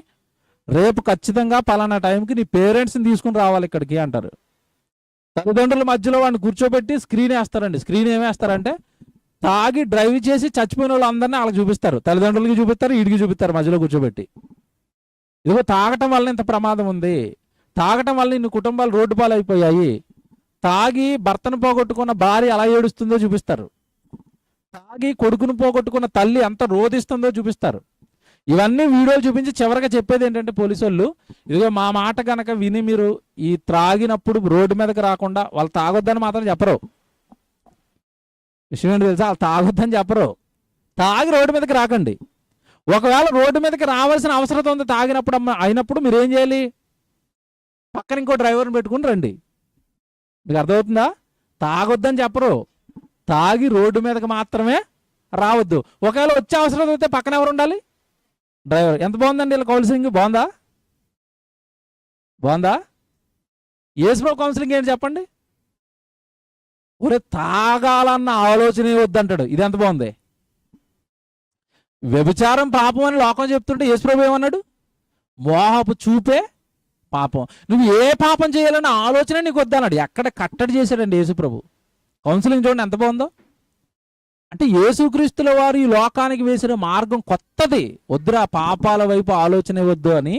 రేపు ఖచ్చితంగా పలానా టైంకి నీ పేరెంట్స్ని తీసుకుని రావాలి ఇక్కడికి అంటారు. తల్లిదండ్రుల మధ్యలో వాడిని కూర్చోబెట్టి స్క్రీన్ వేస్తారండి. స్క్రీన్ ఏమేస్తారంటే తాగి డ్రైవ్ చేసి చచ్చిపోయిన వాళ్ళు అందరినీ వాళ్ళకి చూపిస్తారు. తల్లిదండ్రులకి చూపిస్తారు, వీడికి చూపిస్తారు, మధ్యలో కూర్చోబెట్టి. ఇదిగో తాగటం వల్ల ఇంత ప్రమాదం ఉంది, తాగటం వల్ల ఇన్ని కుటుంబాలు రోడ్డు పాలు అయిపోయాయి, తాగి భర్తను పోగొట్టుకున్న భార్య ఎలా ఏడుస్తుందో చూపిస్తారు, తాగి కొడుకును పోగొట్టుకున్న తల్లి ఎంత రోధిస్తుందో చూపిస్తారు. ఇవన్నీ వీడియోలు చూపించి చివరిగా చెప్పేది ఏంటంటే పోలీసు వాళ్ళు, ఇదిగో మా మాట కనుక విని మీరు ఈ త్రాగినప్పుడు రోడ్డు మీదకి రాకుండా, వాళ్ళు తాగొద్దని మాత్రం చెప్పరు. విషయం ఏంటి తెలుసా, వాళ్ళు తాగొద్దని చెప్పరు. తాగి రోడ్డు మీదకి రాకండి. ఒకవేళ రోడ్డు మీదకి రావాల్సిన అవసరం ఉంది తాగినప్పుడు అయినప్పుడు మీరు ఏం చేయాలి, పక్కన ఇంకో డ్రైవర్ని పెట్టుకుని రండి. మీకు అర్థమవుతుందా? తాగొద్దని చెప్పరు, తాగి రోడ్డు మీదకి మాత్రమే రావద్దు. ఒకవేళ వచ్చే అవసరం అయితే పక్కన ఎవరు ఉండాలి, డ్రైవర్. ఎంత బాగుందండి ఇలా కౌన్సిలింగ్, బాగుందా? యేసుప్రభు కౌన్సిలింగ్ ఏంటి చెప్పండి. ఒరే తాగాలన్న ఆలోచనే వద్దంటాడు. ఇది ఎంత బాగుంది. వ్యభిచారం పాపం అని లోకం చెప్తుంటే యేసుప్రభు ఏమన్నాడు, మోహపు చూపే పాపం. నువ్వు ఏ పాపం చేయాలన్న ఆలోచన నీకు వద్దన్నాడు. ఎక్కడ కట్టడి చేశాడండి యేసుప్రభు. కౌన్సిలింగ్ చూడండి ఎంత బాగుందో. అంటే యేసుక్రీస్తుల వారు ఈ లోకానికి వేసిన మార్గం కొత్తది. వద్దురా పాపాల వైపు ఆలోచన వద్దు అని.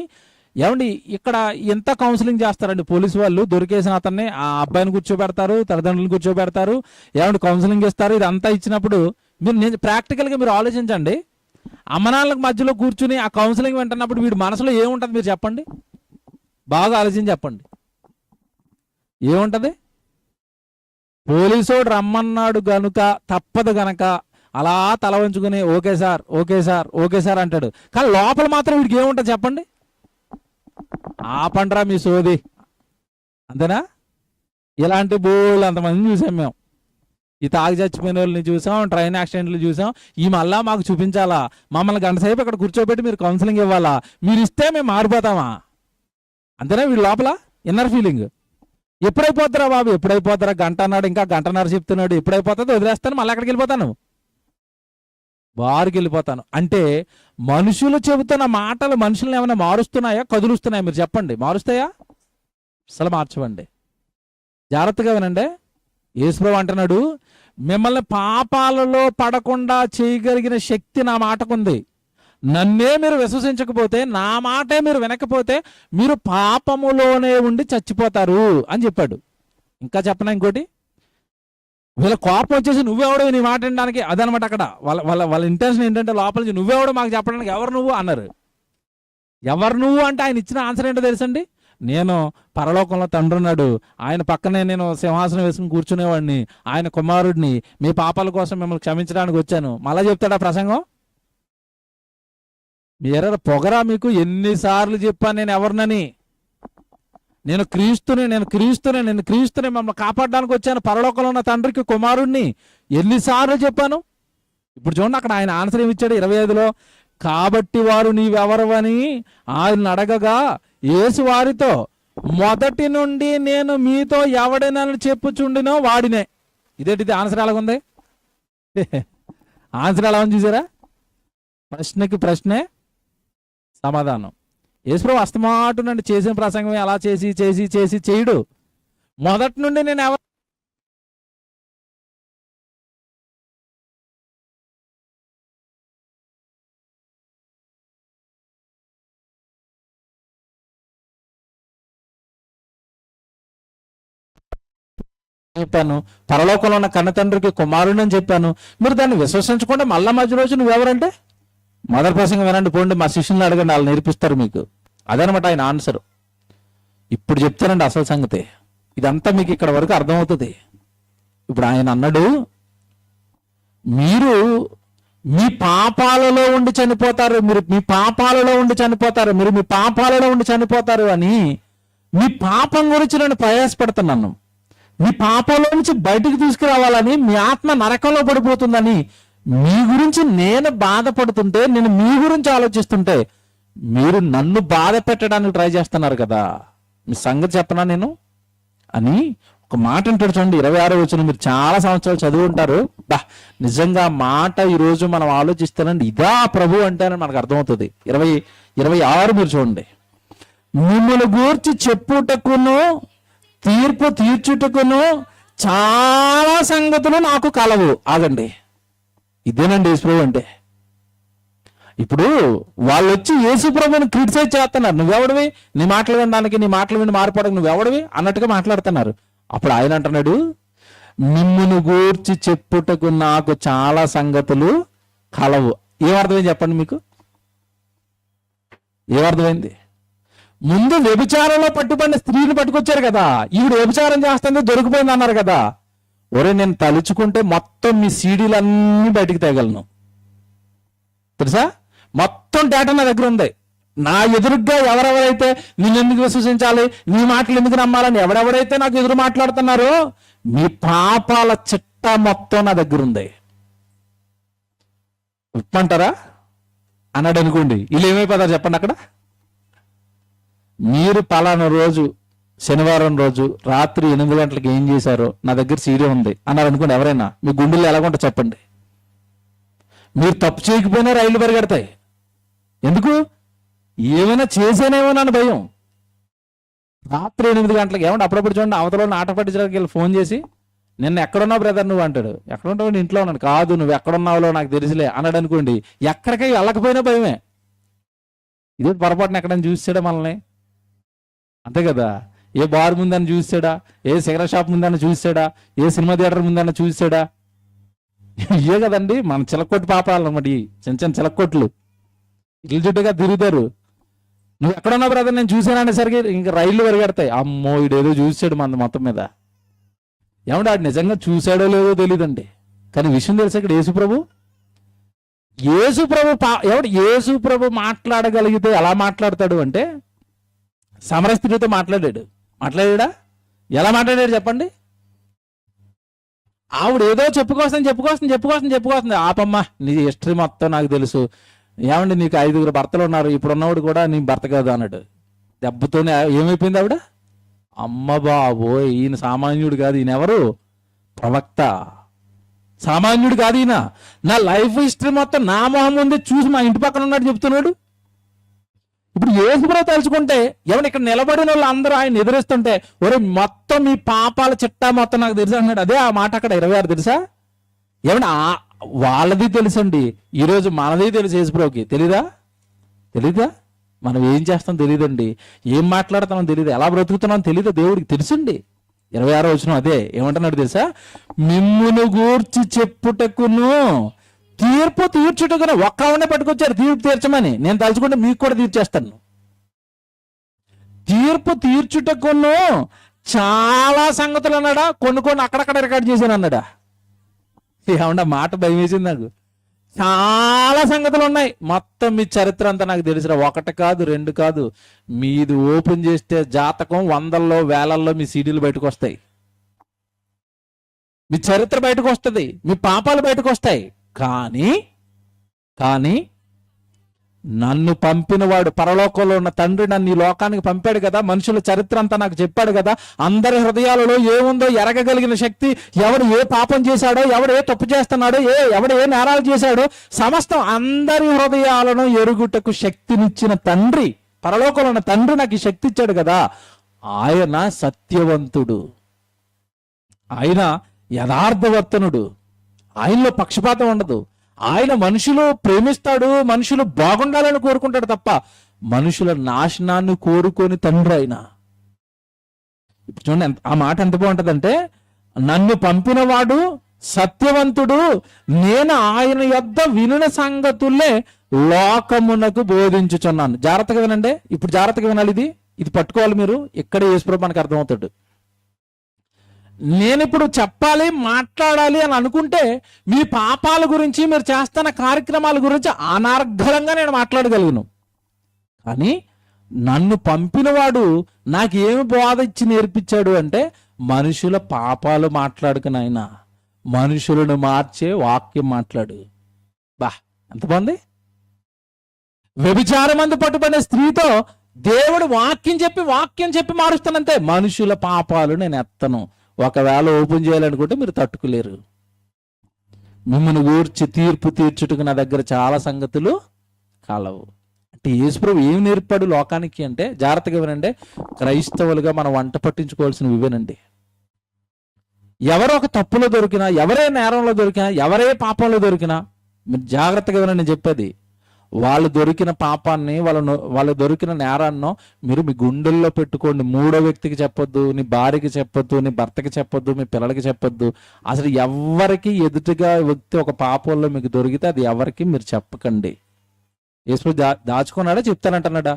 ఏమండి ఇక్కడ ఎంత కౌన్సిలింగ్ చేస్తారండి పోలీసు వాళ్ళు. దొరికేసిన అతన్ని ఆ అబ్బాయిని కూర్చోబెడతారు, తల్లిదండ్రులను కూర్చోబెడతారు, ఏమండి కౌన్సిలింగ్ ఇస్తారు. ఇదంతా ఇచ్చినప్పుడు మీరు ప్రాక్టికల్గా మీరు ఆలోచించండి. అమ్మనాళ్ళకి మధ్యలో కూర్చుని ఆ కౌన్సిలింగ్ వింటున్నప్పుడు వీడి మనసులో ఏముంటుంది మీరు చెప్పండి, బాగా ఆలోచించి చెప్పండి. ఏముంటుంది? పోలీసోడు రమ్మన్నాడు గనుక తప్పదు గనక అలా తల వంచుకుని okay sir okay sir okay sir అంటాడు. కానీ లోపల మాత్రం వీడికి ఏముంటుంది చెప్పండి, ఆపండ్రా మీ సోది, అంతేనా? ఇలాంటి బోళ్ళు అంతమంది చూసాం మేము. ఈ తాగి చచ్చిపోయిన వాళ్ళని చూసాం, ట్రైన్ యాక్సిడెంట్లు చూసాం. ఈ మళ్ళా మాకు చూపించాలా, మమ్మల్ని గంట సేపు ఇక్కడ కూర్చోబెట్టి మీరు కౌన్సిలింగ్ ఇవ్వాలా, మీరు ఇస్తే మేము మారిపోతామా, అంతేనా? వీళ్ళ లోపల ఇన్నర్ ఫీలింగ్. ఎప్పుడైపోతారా బాబు, ఎప్పుడైపోతారా, గంట అన్నాడు, ఇంకా గంటన్నర చెప్తున్నాడు, ఎప్పుడైపోతుందో వదిలేస్తాను, మళ్ళీ ఎక్కడికి వెళ్ళిపోతాను, బారుకి వెళ్ళిపోతాను. అంటే మనుషులు చెబుతున్న మాటలు మనుషులను ఏమైనా మారుస్తున్నాయా, కదులుస్తున్నాయా మీరు చెప్పండి? మారుస్తాయా? అసలు మార్చవండి. జాగ్రత్తగా వినండి. యేసుప్రభు అంటున్నాడు, మిమ్మల్ని పాపాలలో పడకుండా చేయగలిగిన శక్తి నా మాటకుంది. నన్నే మీరు విశ్వసించకపోతే, నా మాటే మీరు వినకపోతే మీరు పాపములోనే ఉండి చచ్చిపోతారు అని చెప్పాడు. ఇంకా చెప్పనా ఇంకోటి, వీళ్ళ కోపం వచ్చేసి నువ్వెవడో నీ మాట వినడానికి, అదనమాట అక్కడ వాళ్ళ ఇంటెన్షన్ ఏంటంటే లోపల నుంచి నువ్వెవడో మాకు చెప్పడానికి, ఎవరు నువ్వు అన్నారు. ఎవరు నువ్వు అంటే ఆయన ఇచ్చిన ఆన్సర్ ఏంటో తెలుసండి, నేను పరలోకంలో తండ్రి ఉన్నాడు, ఆయన పక్కనే నేను సింహాసనం వేసుకుని కూర్చునేవాడిని, ఆయన కుమారుడిని, మీ పాపాల కోసం మిమ్మల్ని క్షమించడానికి వచ్చాను. మళ్ళా చెప్తాడా ప్రసంగం? మీర పొగరా మీకు, ఎన్నిసార్లు చెప్పాను నేను ఎవరినని, నేను క్రీస్తుని మమ్మల్ని కాపాడడానికి వచ్చాను, పరలోకంలో ఉన్న తండ్రికి కుమారుడిని, ఎన్నిసార్లు చెప్పాను. ఇప్పుడు చూడండి అక్కడ ఆయన ఆన్సర్ ఏమి ఇచ్చాడు 25లో, కాబట్టి వారు నీవెవరవని ఆయన అడగగా యేసు వారితో, మొదటి నుండి నేను మీతో ఎవడైనా చెప్పుచుండినో వాడినే. ఇదేంటిది ఆన్సర్ ఎలాగుంది? ఆన్సర్ ఎలా ఉంది చూసారా? ప్రశ్నకి ప్రశ్నే సమాధానం. యేసుప్రభు అస్తమాటు నన్ను చేసిన ప్రసంగమే అలా చేసి చేయడు. మొదటి నుండి నేను ఎవరు చెప్పాను, పరలోకంలో ఉన్న కన్న తండ్రికి కుమారుడు అని చెప్పాను. మీరు దాన్ని విశ్వసించకుండా మళ్ళా మధ్య రోజు నువ్వెవరంటే మొదటి ప్రసంగం వినండి, పోండి మా శిష్యుని అడగండి, వాళ్ళు నేర్పిస్తారు మీకు. అదనమాట ఆయన ఆన్సర్. ఇప్పుడు చెప్తానండి అసలు సంగతి. ఇదంతా మీకు ఇక్కడ వరకు అర్థమవుతుంది. ఇప్పుడు ఆయన అన్నాడు, మీరు మీ పాపాలలో ఉండి చనిపోతారు, మీరు మీ పాపాలలో ఉండి చనిపోతారు, మీరు మీ పాపాలలో ఉండి చనిపోతారు అని. మీ పాపం గురించి నేను ప్రయాసపడుతున్నాను. మీ పాపంలో నుంచి బయటికి తీసుకురావాలని, మీ ఆత్మ నరకంలో పడిపోతుందని మీ గురించి నేను బాధపడుతుంటే, నేను మీ గురించి ఆలోచిస్తుంటే మీరు నన్ను బాధ పెట్టడానికి ట్రై చేస్తున్నారు కదా. మీ సంగతి చెప్పనా నేను అని ఒక మాట అంటాడు చూడండి, 26వ వచనం. మీరు చాలా సంవత్సరాలు చదివి ఉంటారు. నిజంగా మాట ఈరోజు మనం ఆలోచిస్తానండి, ఇదా ప్రభు అంటే మనకు అర్థమవుతుంది. 26 మీరు చూడండి. మిమ్మల్ని గూర్చి చెప్పుటకును తీర్పు తీర్చుటకును చాలా సంగతులు నాకు కలవు. ఆగండి, ఇదేనండి యేసుప్రభు అంటే. ఇప్పుడు వాళ్ళు వచ్చి యేసుప్రభుని క్రిటిసైజ్ చేస్తున్నారు. నువ్వెవడివి, నీ మాటలు వినడానికి, నీ మాటలు విని మారిపోవడానికి నువ్వెవడివి అన్నట్టుగా మాట్లాడుతున్నారు. అప్పుడు ఆయన అంటున్నాడు, మిమ్మును గూర్చి చెప్పుటకు నాకు చాలా సంగతులు కలవు. ఏమర్థమైంది చెప్పండి మీకు? ఏమర్థమైంది? ముందు వ్యభిచారంలో పట్టుబడిన స్త్రీని పట్టుకొచ్చారు కదా, ఈవిడ వ్యభిచారం చేస్తుంది దొరికిపోయింది అన్నారు కదా. ఒరే, నేను తలుచుకుంటే మొత్తం మీ సీడీలన్నీ బయటికి తేగలను తెలుసా. మొత్తం డేటా నా దగ్గర ఉంది. నా ఎదురుగ్గా ఎవరెవరైతే నిన్ను ఎందుకు విశ్వసించాలి, నీ మాటలు ఎందుకు నమ్మాలని ఎవరెవరైతే నాకు ఎదురు మాట్లాడుతున్నారో మీ పాపాల చిట్టా మొత్తం నా దగ్గర ఉంది. విప్పమంటారా అన్నాడు అనుకోండి, వీళ్ళు ఏమైపోతారు చెప్పండి. అక్కడ మీరు పలానా రోజు శనివారం రోజు రాత్రి 8 గంటలకు ఏం చేశారో నా దగ్గర సీడీ ఉంది అన్నారు అనుకోండి. ఎవరైనా మీ గుండెల్లో ఎలాగుంటో చెప్పండి. మీరు తప్పు చేయకపోయినా రైళ్లు పరిగెడతాయి. ఎందుకు? ఏమైనా చేసేనేమో అని భయం. రాత్రి 8 గంటలకు ఏమంటే అప్పుడప్పుడు చూడండి, అవతల ఆట పట్టించడానికి వెళ్ళి ఫోన్ చేసి, నిన్న ఎక్కడున్నావు బ్రదర్ నువ్వు అంటాడు. ఎక్కడుంటావు? ఇంట్లో ఉన్నాడు. కాదు, నువ్వు ఎక్కడున్నావులో నాకు తెలిసిలే అన్నాడు అనుకోండి. ఎక్కడికి వెళ్ళకపోయినా భయమే. ఇదే పొరపాటున ఎక్కడైనా చూసాడా మనల్ని? అంతే కదా. ఏ బార్ ముందని చూసాడా, ఏ సిగరెట్ షాప్ ముందన్న చూసాడా, ఏ సినిమా థియేటర్ ముందన్న చూసాడా? ఇవే కదండి మన చిలకొట్టు పాపాలు అన్నమాట. చిన్న చిన్న చిలకొట్లు ఇల్లు చుట్టూగా తిరుగుతారు. నువ్వు ఎక్కడున్నా బ్రదర్ నేను చూసాననేసరికి ఇంకా రైళ్లు పరిగెడతాయి. అమ్మో, ఇడేదో చూసాడు మన మొత్తం మీద. ఏమంటే ఆడు నిజంగా చూసాడో లేదో తెలియదండి, కానీ విషయం తెలుసా ఇక్కడ యేసుప్రభు యేసుప్రభు మాట్లాడగలిగితే ఎలా మాట్లాడతాడు అంటే, సమరస్త్రీతో మాట్లాడాడా? ఎలా మాట్లాడాడు చెప్పండి? ఆవిడ ఏదో చెప్పుకోస్తుంది. ఆపమ్మా, నీ హిస్టరీ మొత్తం నాకు తెలుసు. ఏమండి, నీకు 5 భర్తలు ఉన్నారు, ఇప్పుడు ఉన్నవాడు కూడా నీ భర్త కాదు అన్నాడు. దెబ్బతోనే ఏమైపోయింది ఆవిడ? అమ్మ బాబోయ్, ఈయన సామాన్యుడు కాదు, ఈయన ఎవరు? ప్రవక్త. సామాన్యుడు కాదు ఈయన. నా లైఫ్ హిస్టరీ మొత్తం నా మొహం ముందే చూసి మా ఇంటి పక్కన ఉన్నాడు చెప్తున్నాడు. ఇప్పుడు యేసుప్రభు తలుచుకుంటే, ఎవరు ఇక్కడ నిలబడిన వాళ్ళు అందరూ ఆయన ఎదురేస్తుంటే, ఒరే మొత్తం మీ పాపాల చిట్టా మొత్తం నాకు తెలుసు అన్నాడు. అదే ఆ మాట అక్కడ 26 తెలుసా? ఏమన్నా వాళ్ళది తెలుసండి, ఈరోజు మనది తెలుసు. యేసుప్రభుకి తెలీదా? మనం ఏం చేస్తాం తెలియదండి, ఏం మాట్లాడుతున్నాం తెలియదు, ఎలా బ్రతుకుతున్నాం తెలియదు. దేవుడికి తెలుసండి. 26వ వచనం అదే ఏమంటున్నాడు తెలుసా? మిమ్మును గూర్చి చెప్పుటకును తీర్పు తీర్చుటకును. ఒక్కవనే పట్టుకొచ్చారు తీర్పు తీర్చమని. నేను తలుచుకుంటే మీకు కూడా తీర్చేస్తాను. తీర్పు తీర్చుటకును చాలా సంగతులు అన్నాడా, కొన్ని అక్కడక్కడ రికార్డ్ చేశాను అన్నాడా. ఏమన్నా మాట భయం వేసింది నాకు. చాలా సంగతులు ఉన్నాయి, మొత్తం మీ చరిత్ర అంతా నాకు తెలిసిన. 1 కాదు 2 కాదు, మీది ఓపెన్ చేస్తే జాతకం 100ల్లో 1000ల్లో మీ సీడీలు బయటకు వస్తాయి. మీ చరిత్ర బయటకు వస్తుంది, మీ పాపాలు బయటకు వస్తాయి. కానీ నన్ను పంపినవాడు, పరలోకంలో ఉన్న తండ్రి నన్ను ఈ లోకానికి పంపాడు కదా, మనుషుల చరిత్ర అంతా నాకు చెప్పాడు కదా, అందరి హృదయాలలో ఏముందో ఎరగగలిగిన శక్తి, ఎవడు ఏ పాపం చేశాడో, ఎవడు ఏ తప్పు చేస్తున్నాడో, ఎవడు ఏ నేరాలు చేశాడో సమస్తం అందరి హృదయాలను ఎరుగుటకు శక్తినిచ్చిన తండ్రి, పరలోకంలో ఉన్న తండ్రి నాకు ఈ శక్తి ఇచ్చాడు కదా. ఆయన సత్యవంతుడు. ఆయన యథార్థవర్తనుడు, ఆయనలో పక్షపాతం ఉండదు. ఆయన మనుషులు ప్రేమిస్తాడు, మనుషులు బాగుండాలని కోరుకుంటాడు తప్ప మనుషుల నాశనాన్ని కోరుకొని తండ్రి ఆయన. ఇప్పుడు చూడండి ఆ మాట ఎంత బాగుంటుందంటే, నన్ను పంపినవాడు సత్యవంతుడు, నేను ఆయన యొద్ద వినిన సంగతులే లోకమునకు బోధించుచున్నాను. జాగ్రత్తగా వినండి, ఇప్పుడు జాగ్రత్తగా వినాలి, ఇది పట్టుకోవాలి మీరు. ఇక్కడ యేసుప్రభు మనకు అర్థమవుతాడు. నేను ఇప్పుడు చెప్పాలి, మాట్లాడాలి అని అనుకుంటే మీ పాపాల గురించి, మీరు చేస్తున్న కార్యక్రమాల గురించి అనర్గళంగా నేను మాట్లాడగలను. కానీ నన్ను పంపినవాడు నాకు ఏమి బోధ ఇచ్చి నేర్పించాడు అంటే, మనుషుల పాపాలు మాట్లాడుకుని ఆయన మనుషులను మార్చే వాక్యం మాట్లాడు. బా ఎంత బాగుంది. వ్యభిచారమందు పట్టుబడిన స్త్రీతో దేవుడు వాక్యం చెప్పి మారుస్తానంతే. మనుషుల పాపాలు నేను ఎత్తను. ఒకవేళ ఓపెన్ చేయాలనుకుంటే మీరు తట్టుకోలేరు. మిమ్మల్ని గూర్చి తీర్పు తీర్చుటకు నా దగ్గర చాలా సంగతులు కలవు. అంటే యేసుప్రభు ఏం నేర్పాడు లోకానికి అంటే, జాగ్రత్తగా వినండి, క్రైస్తవులుగా మనం వంట పట్టించుకోవాల్సినవి ఇవేనండి. ఎవరో ఒక తప్పులో దొరికినా, ఎవరే నేరంలో దొరికినా, ఎవరే పాపంలో దొరికినా మీరు జాగ్రత్తగా వినండి నేను చెప్పేది. వాళ్ళు దొరికిన పాపాన్ని, వాళ్ళు దొరికిన నేరాన్నో మీరు మీ గుండెల్లో పెట్టుకోండి. మూడో వ్యక్తికి చెప్పొద్దు, నీ భార్యకి చెప్పొద్దు, నీ భర్తకి చెప్పొద్దు, మీ పిల్లలకి చెప్పొద్దు. అసలు ఎవరికి ఎదుటిగా వ్యక్తి ఒక పాపంలో మీకు దొరికితే అది ఎవరికి మీరు చెప్పకండి. యేసు దాచుకున్నాడా చెప్తానంటున్నాడా?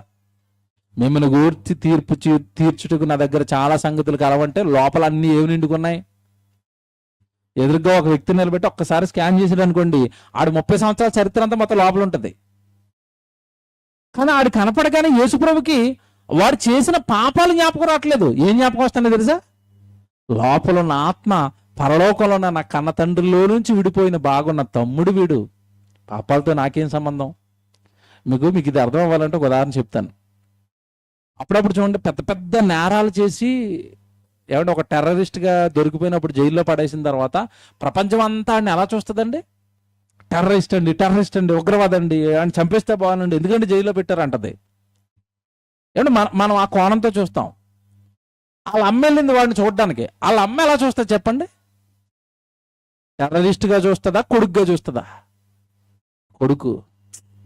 మిమ్మల్ని గూర్చి తీర్పు తీర్చుటకు నా దగ్గర చాలా సంగతులు కలవంటే లోపల అన్ని ఏమి నిండుకున్నాయి? ఎదురుగా ఒక వ్యక్తిని నిలబెట్టి ఒక్కసారి స్కాన్ చేసాడు అనుకోండి, ఆడు 30 సంవత్సరాల చరిత్ర అంతా మొత్తం లోపల ఉంటుంది. కానీ ఆడు కనపడగానే యేసుప్రభుకి వాడు చేసిన పాపాలు జ్ఞాపకం రావట్లేదు. ఏం జ్ఞాపకం వస్తానో తెలుసా? లోపల ఉన్న ఆత్మ, పరలోకంలో ఉన్న నా కన్న తండ్రిలో నుంచి విడిపోయిన బాగున్న తమ్ముడు వీడు. పాపాలతో నాకేం సంబంధం? మీకు ఇది అర్థం అవ్వాలంటే ఒక ఉదాహరణ చెప్తాను. అప్పుడప్పుడు చూడండి, పెద్ద పెద్ద నేరాలు చేసి ఏమంటే ఒక టెర్రరిస్ట్గా దొరికిపోయినప్పుడు జైల్లో పడేసిన తర్వాత ప్రపంచం అంతా ఆయన ఎలా చూస్తుందండి? టెర్రరిస్ట్ అండి, ఉగ్రవాదండి, అని చంపేస్తే బాగుందండి, ఎందుకంటే జైల్లో పెట్టారంటది. ఏమంటే మనం ఆ కోణంతో చూస్తాం. వాళ్ళ అమ్మ వెళ్ళింది వాడిని చూడడానికి, వాళ్ళ అమ్మ ఎలా చూస్తుంది చెప్పండి? టెర్రరిస్ట్గా చూస్తుందా, కొడుకుగా చూస్తుందా? కొడుకు.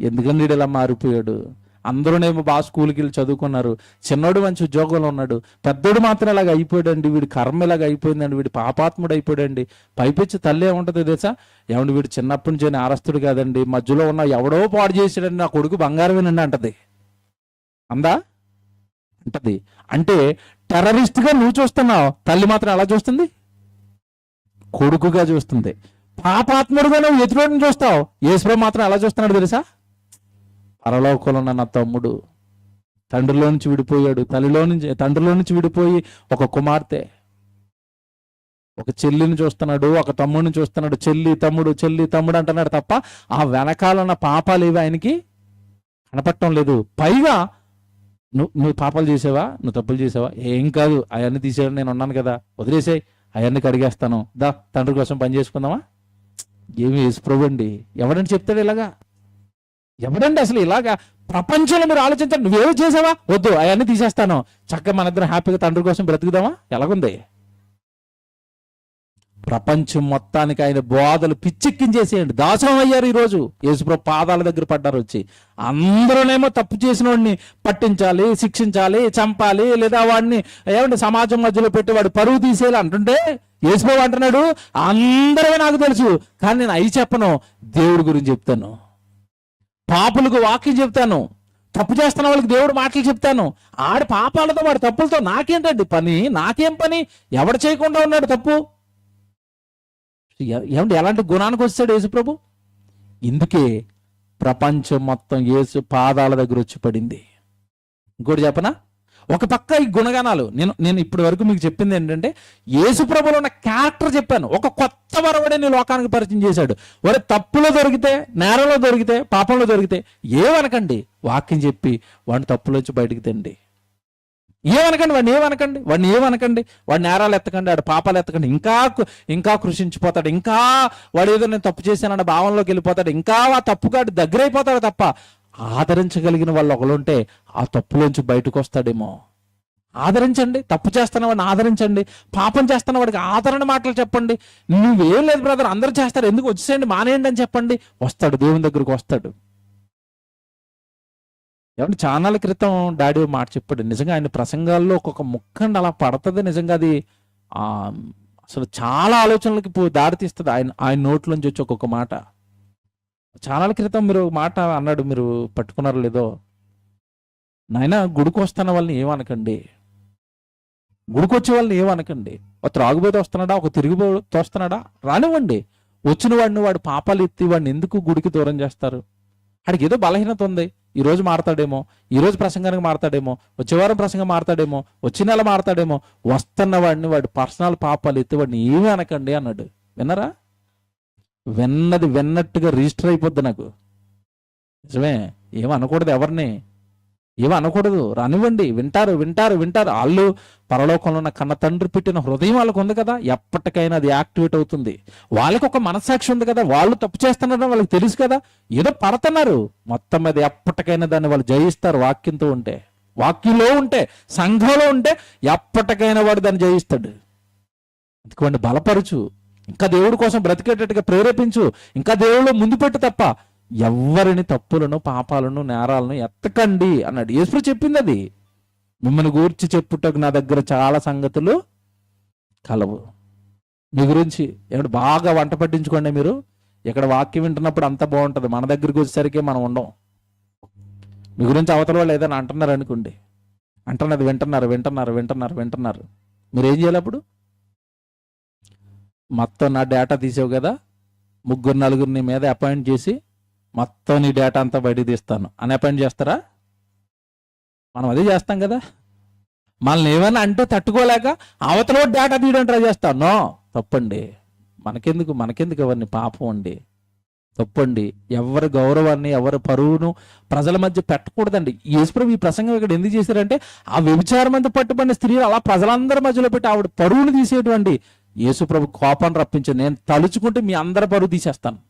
ఎందుకంటే వీడు ఇలా మారిపోయాడు. అందరూనేమో బాగా స్కూల్కి వెళ్ళి చదువుకున్నారు, చిన్నోడు మంచి ఉద్యోగంలో ఉన్నాడు, పెద్దోడు మాత్రం ఇలాగ అయిపోయాడండి, వీడి కర్మ ఇలాగ అయిపోయిందండి, వీడి పాపాత్ముడు అయిపోయాడండి. పైపించి తల్లి ఏముంటుంది తెలుసా? ఏమండి వీడు చిన్నప్పటి నుంచి నేరస్తుడు కాదండి, మధ్యలో ఉన్న ఎవడో పాడు చేసాడండి, నా కొడుకు బంగారమేనండి అంటది. అందా అంటది. అంటే టెర్రరిస్ట్గా నువ్వు చూస్తున్నావు, తల్లి మాత్రం ఎలా చూస్తుంది? కొడుకుగా చూస్తుంది. పాపాత్ముడుగా నువ్వు ఎదురోడిని చూస్తావు, యేసుప్రభు మాత్రం ఎలా చూస్తున్నాడు తెలుసా? పరలోకంలో ఉన్న నా తమ్ముడు తండ్రిలో నుంచి విడిపోయాడు, తండ్రిలో నుంచి విడిపోయి ఒక కుమార్తె, ఒక చెల్లిని చూస్తున్నాడు, ఒక తమ్ముడిని చూస్తున్నాడు. చెల్లి తమ్ముడు అంటున్నాడు తప్ప ఆ వెనకాల ఉన్న పాపాలు ఏవి ఆయనకి కనపడటం లేదు. పైగా నువ్వు పాపాలు చేసావా, నువ్వు తప్పులు చేసావా? ఏం కాదు, అవన్నీ తీసేయడం నేను ఉన్నాను కదా, వదిలేసాయి, అవన్నీ కడిగేస్తాను, దా తండ్రి కోసం పని చేసుకుందామా? ఏమి యేసుప్రభు అండి, ఎవడని చెప్తాడు ఇలాగా? ఎవడండి అసలు ఇలాగా? ప్రపంచంలో మీరు ఆలోచించండి, నువ్వేమో చేసావా, వద్దు అవన్నీ తీసేస్తాను, చక్కగా మన ఇద్దరం హ్యాపీగా తండ్రి కోసం బ్రతుకుదామా? ఎలాగుంది? ప్రపంచం మొత్తానికి ఆయన బోధలు పిచ్చెక్కించేసేయండి. దాసోహం అయ్యారు ఈరోజు. యేసుప్రభు పాదాల దగ్గర పడ్డారు వచ్చి. అందరూనేమో తప్పు చేసిన వాడిని పట్టించాలి, శిక్షించాలి, చంపాలి, లేదా వాడిని ఏమంటే సమాజం మధ్యలో పెట్టి వాడు పరువు తీసేయాలి అంటుంటే యేసుప్రభు అంటున్నాడు, అందరూ నాకు తెలుసు, కానీ నేను అయి చెప్పను, దేవుడి గురించి చెప్తాను, పాపులకు వాక్యం చెప్తాను, తప్పు చేస్తున్న వాళ్ళకి దేవుడు మాటలు చెప్తాను. ఆడి పాపాలతో వాడి తప్పులతో నాకేంటండి పని? నాకేం పని? ఎవడు చేయకుండా ఉన్నాడు తప్పు? ఏమంటే ఎలాంటి గుణానికి వచ్చాడు యేసుప్రభు? ఇందుకే ప్రపంచం మొత్తం యేసు పాదాల దగ్గర వచ్చి పడింది. ఇంకోటి చెప్పనా? ఒక పక్క ఈ గుణగణాలు నేను ఇప్పటి వరకు మీకు చెప్పింది ఏంటంటే, యేసుప్రభులో ఉన్న క్యారెక్టర్ చెప్పాను. ఒక కొత్త వరవడిని లోకానికి పరిచయం చేశాడు. వారి తప్పులో దొరికితే, నేరంలో దొరికితే, పాపంలో దొరికితే ఏమనకండి, వాక్యం చెప్పి వాడిని తప్పులోంచి బయటికి తండి. వాడిని ఏమనకండి, వాడి నేరాలు ఎత్తకండి, వాడి పాపాలు ఎత్తకండి. ఇంకా కృషించిపోతాడు, ఇంకా వాడు ఏదో నేను తప్పు చేశానన్న భావంలోకి వెళ్ళిపోతాడు, ఇంకా ఆ తప్పుగాడు దగ్గరైపోతాడు తప్ప ఆదరించగలిగిన వాళ్ళు ఒకరుంటే ఆ తప్పులోంచి బయటకు వస్తాడేమో. ఆదరించండి. తప్పు చేస్తున్న వాడిని ఆదరించండి. పాపం చేస్తున్న వాడికి ఆదరణ మాటలు చెప్పండి. నువ్వేం లేదు బ్రదర్, అందరూ చేస్తారు, ఎందుకు వచ్చేసేయండి, మానేయండి అని చెప్పండి. వస్తాడు, దేవుని దగ్గరకు వస్తాడు. ఏమంటే చానాల క్రితం డాడీ మాట చెప్పాడు. నిజంగా ఆయన ప్రసంగాల్లో ఒక్కొక్క ముక్కండి అలా పడుతుంది. నిజంగా అది అసలు చాలా ఆలోచనలకి దారి తీస్తుంది. ఆయన నోట్లోంచి వచ్చి ఒక్కొక్క మాట. చానాల క్రితం మీరు మాట అన్నాడు, మీరు పట్టుకున్నారో లేదో. నాయన, గుడికి వస్తున్న వాళ్ళని ఏమనకండి, గుడికి వచ్చే వాళ్ళని ఏమనకండి. ఒక త్రాగుబోతు వస్తున్నాడా, ఒక తిరిగిపోతూ వస్తున్నాడా, రానివ్వండి. వచ్చిన వాడిని, వాడు పాపాలు ఎత్తి వాడిని ఎందుకు గుడికి దూరం చేస్తారు? వాడికి ఏదో బలహీనత ఉంది. ఈ రోజు మారతాడేమో, ఈ రోజు ప్రసంగానికి మారతాడేమో, వచ్చే వారం ప్రసంగం మారతాడేమో, వచ్చే నెల మారతాడేమో. వస్తున్న వాడిని, వాడి పర్సనల్ పాపాలు ఎత్తి వాడిని ఏమీ అనకండి అన్నాడు. విన్నరా? విన్నది విన్నట్టుగా రిజిస్టర్ అయిపోద్ది నాకు. నిజమే, ఏమనకూడదు, ఎవరిని ఏమీ అనకూడదు, రానివ్వండి. వింటారు వింటారు వింటారు. వాళ్ళు పరలోకంలో ఉన్న కన్న తండ్రి పెట్టిన హృదయం వాళ్ళకు ఉంది కదా, ఎప్పటికైనా అది యాక్టివేట్ అవుతుంది. వాళ్ళకి ఒక మనస్సాక్షి ఉంది కదా, వాళ్ళు తప్పు చేస్తున్నారని వాళ్ళకి తెలుసు కదా, ఏదో పడుతున్నారు, మొత్తం మీద ఎప్పటికైనా దాన్ని వాళ్ళు జయిస్తారు. వాక్యంతో ఉంటే, వాక్యంలో ఉంటే, సంఘంలో ఉంటే ఎప్పటికైనా వాడు దాన్ని జయిస్తాడు. అందుకని బలపరచు, ఇంకా దేవుడి కోసం బ్రతికేటట్టుగా ప్రేరేపించు, ఇంకా దేవుళ్ళు ముందు పెట్టు తప్ప ఎవరిని తప్పులను, పాపాలను, నేరాలను ఎత్తకండి అన్నాడు. యేసు చెప్పింది అది. మిమ్మల్ని గూర్చి చెప్పుటకు నా దగ్గర చాలా సంగతులు కలవు. మీ గురించి ఏమిటి బాగా వంట పట్టించుకోండి. మీరు ఇక్కడ వాక్యం వింటున్నప్పుడు అంత బాగుంటుంది, మన దగ్గరికి వచ్చేసరికి మనం ఉండం. మీ గురించి అవతల వాళ్ళు ఏదైనా అంటున్నారు అనుకోండి, అంటున్నది వింటున్నారు వింటున్నారు వింటున్నారు వింటున్నారు. మీరు ఏం చేయాలి అప్పుడు? మొత్తం నా డేటా తీసావు కదా, 3-4 మీద అపాయింట్ చేసి మొత్తం నీ డేటా అంతా బయటికి తీస్తాను అని అపాయింట్ చేస్తారా? మనం అదే చేస్తాం కదా. మనల్ని ఏమైనా అంటే తట్టుకోలేక అవతల డేటా తీయడం ట్రై చేస్తాం. నో, తప్పండి. మనకెందుకు ఎవరిని పాపం అండి, తప్పండి. ఎవరి గౌరవాన్ని, ఎవరి పరువును ప్రజల మధ్య పెట్టకూడదండి. యేసుప్రభు ఈ ప్రసంగం ఇక్కడ ఎందుకు చేశారంటే, ఆ వ్యభిచారం అంతా పట్టుబడిన స్త్రీలు అలా ప్రజలందరి మధ్యలో పెట్టి ఆవిడ పరువును తీసేటువంటి యేసుప్రభు కోపాన్ని రప్పించింది. నేను తలుచుకుంటే మీ అందరి పరువు తీసేస్తాను,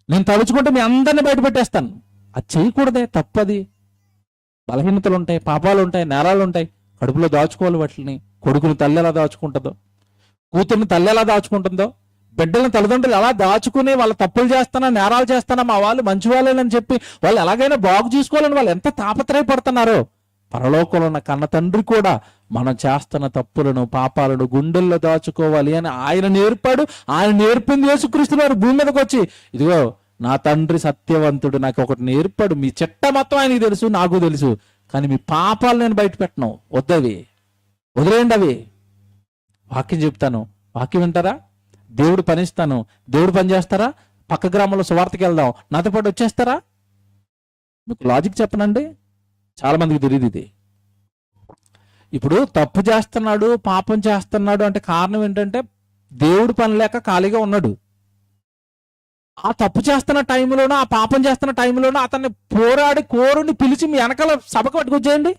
నేను తలుచుకుంటే మీ అందరిని బయట పెట్టేస్తాను. అది చేయకూడదే, తప్పది. బలహీనతలు ఉంటాయి, పాపాలు ఉంటాయి, నేరాలు ఉంటాయి. కడుపులో దాచుకోవాలి వాటిని. కొడుకుని తల్లి ఎలా దాచుకుంటుందో, కూతుర్ని తల్లి ఎలా దాచుకుంటుందో, బిడ్డలను తల్లిదండ్రులు ఎలా దాచుకుని వాళ్ళ తప్పులు చేస్తానా, నేరాలు చేస్తానా, మా వాళ్ళు మంచి వాళ్ళని చెప్పి వాళ్ళు ఎలాగైనా బాగు చేసుకోవాలని వాళ్ళు ఎంత తాపత్రయపడుతున్నారో, పరలోకంలో ఉన్న కన్న తండ్రి కూడా మనం చేస్తున్న తప్పులను, పాపాలను గుండెల్లో దాచుకోవాలి అని ఆయన నేర్పాడు. ఆయన నేర్పింది యేసుక్రీస్తు వారు భూమి మీదకి వచ్చి, ఇదిగో నా తండ్రి సత్యవంతుడు, నాకు ఒకటి నేర్పాడు. మీ చెట్ట మొత్తం ఆయనకి తెలుసు, నాకు తెలుసు, కానీ మీ పాపాలు నేను బయట పెట్టను. వద్దవి, వదిలేయండి అవి. వాక్యం చెప్తాను, వాక్యం వింటారా? దేవుడు పనిస్తాను, దేవుడు పని చేస్తారా? పక్క గ్రామంలో సువార్తకి వెళ్దాం, నాతో పాటు వచ్చేస్తారా? మీకు లాజిక్ చెప్పనండి, చాలా మందికి తెలియదు ఇది. ఇప్పుడు తప్పు చేస్తున్నాడు, పాపం చేస్తున్నాడు అంటే కారణం ఏంటంటే దేవుడు పని లేక ఖాళీగా ఉన్నాడు. ఆ తప్పు చేస్తున్న టైంలోనూ, ఆ పాపం చేస్తున్న టైంలోనూ అతన్ని పోరాడి కోరుని పిలిచి మీ వెనకాల సభకు పట్టుకొచ్చేయండి.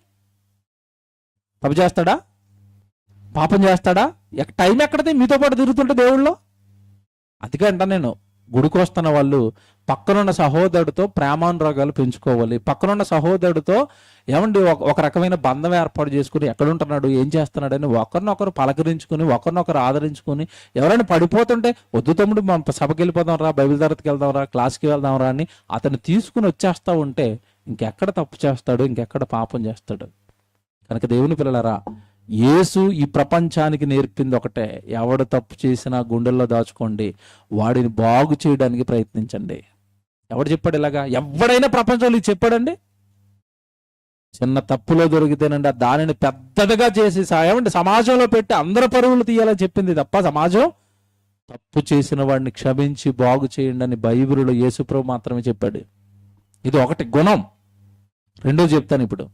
తప్పు చేస్తాడా, పాపం చేస్తాడా, టైం ఎక్కడది మీతో పాటు తిరుగుతుంటే దేవుళ్ళు. అందుకే అంటా నేను, గుడికి వస్తున్న వాళ్ళు పక్కనున్న సహోదరుడితో ప్రేమానురాగాలు పెంచుకోవాలి. పక్కనున్న సహోదరుడితో ఏమండి ఒక రకమైన బంధం ఏర్పాటు చేసుకుని, ఎక్కడుంటున్నాడు, ఏం చేస్తున్నాడు అని ఒకరినొకరు పలకరించుకుని, ఒకరినొకరు ఆదరించుకుని, ఎవరైనా పడిపోతుంటే వద్దు తమ్ముడు మనం సభకి వెళ్ళిపోదాం రా, బైబిల్ తరగతికి వెళ్దాం రా, క్లాస్కి వెళ్దాం రా అని అతను తీసుకుని వచ్చేస్తా ఉంటే ఇంకెక్కడ తప్పు చేస్తాడు, ఇంకెక్కడ పాపం చేస్తాడు. కనుక దేవుని పిల్లలారా, యేసు ఈ ప్రపంచానికి నేర్పింది ఒకటే, ఎవడు తప్పు చేసినా గుండెల్లో దాచుకోండి, వాడిని బాగు చేయడానికి ప్రయత్నించండి. ఎవడు చెప్పాడు ఇలాగా? ఎవడైనా ప్రపంచంలో ఇది చెప్పాడండి? చిన్న తప్పులో దొరికితేనండి దానిని పెద్దదిగా చేసి ఏమంటే సమాజంలో పెట్టి అందరి పరువులు తీయాలని చెప్పింది తప్ప, సమాజం తప్పు చేసిన వాడిని క్షమించి బాగు చేయండి అని బైబిలులో యేసుప్రభు మాత్రమే చెప్పాడు. ఇది ఒకటి గుణం. రెండో చెప్తాను ఇప్పుడు.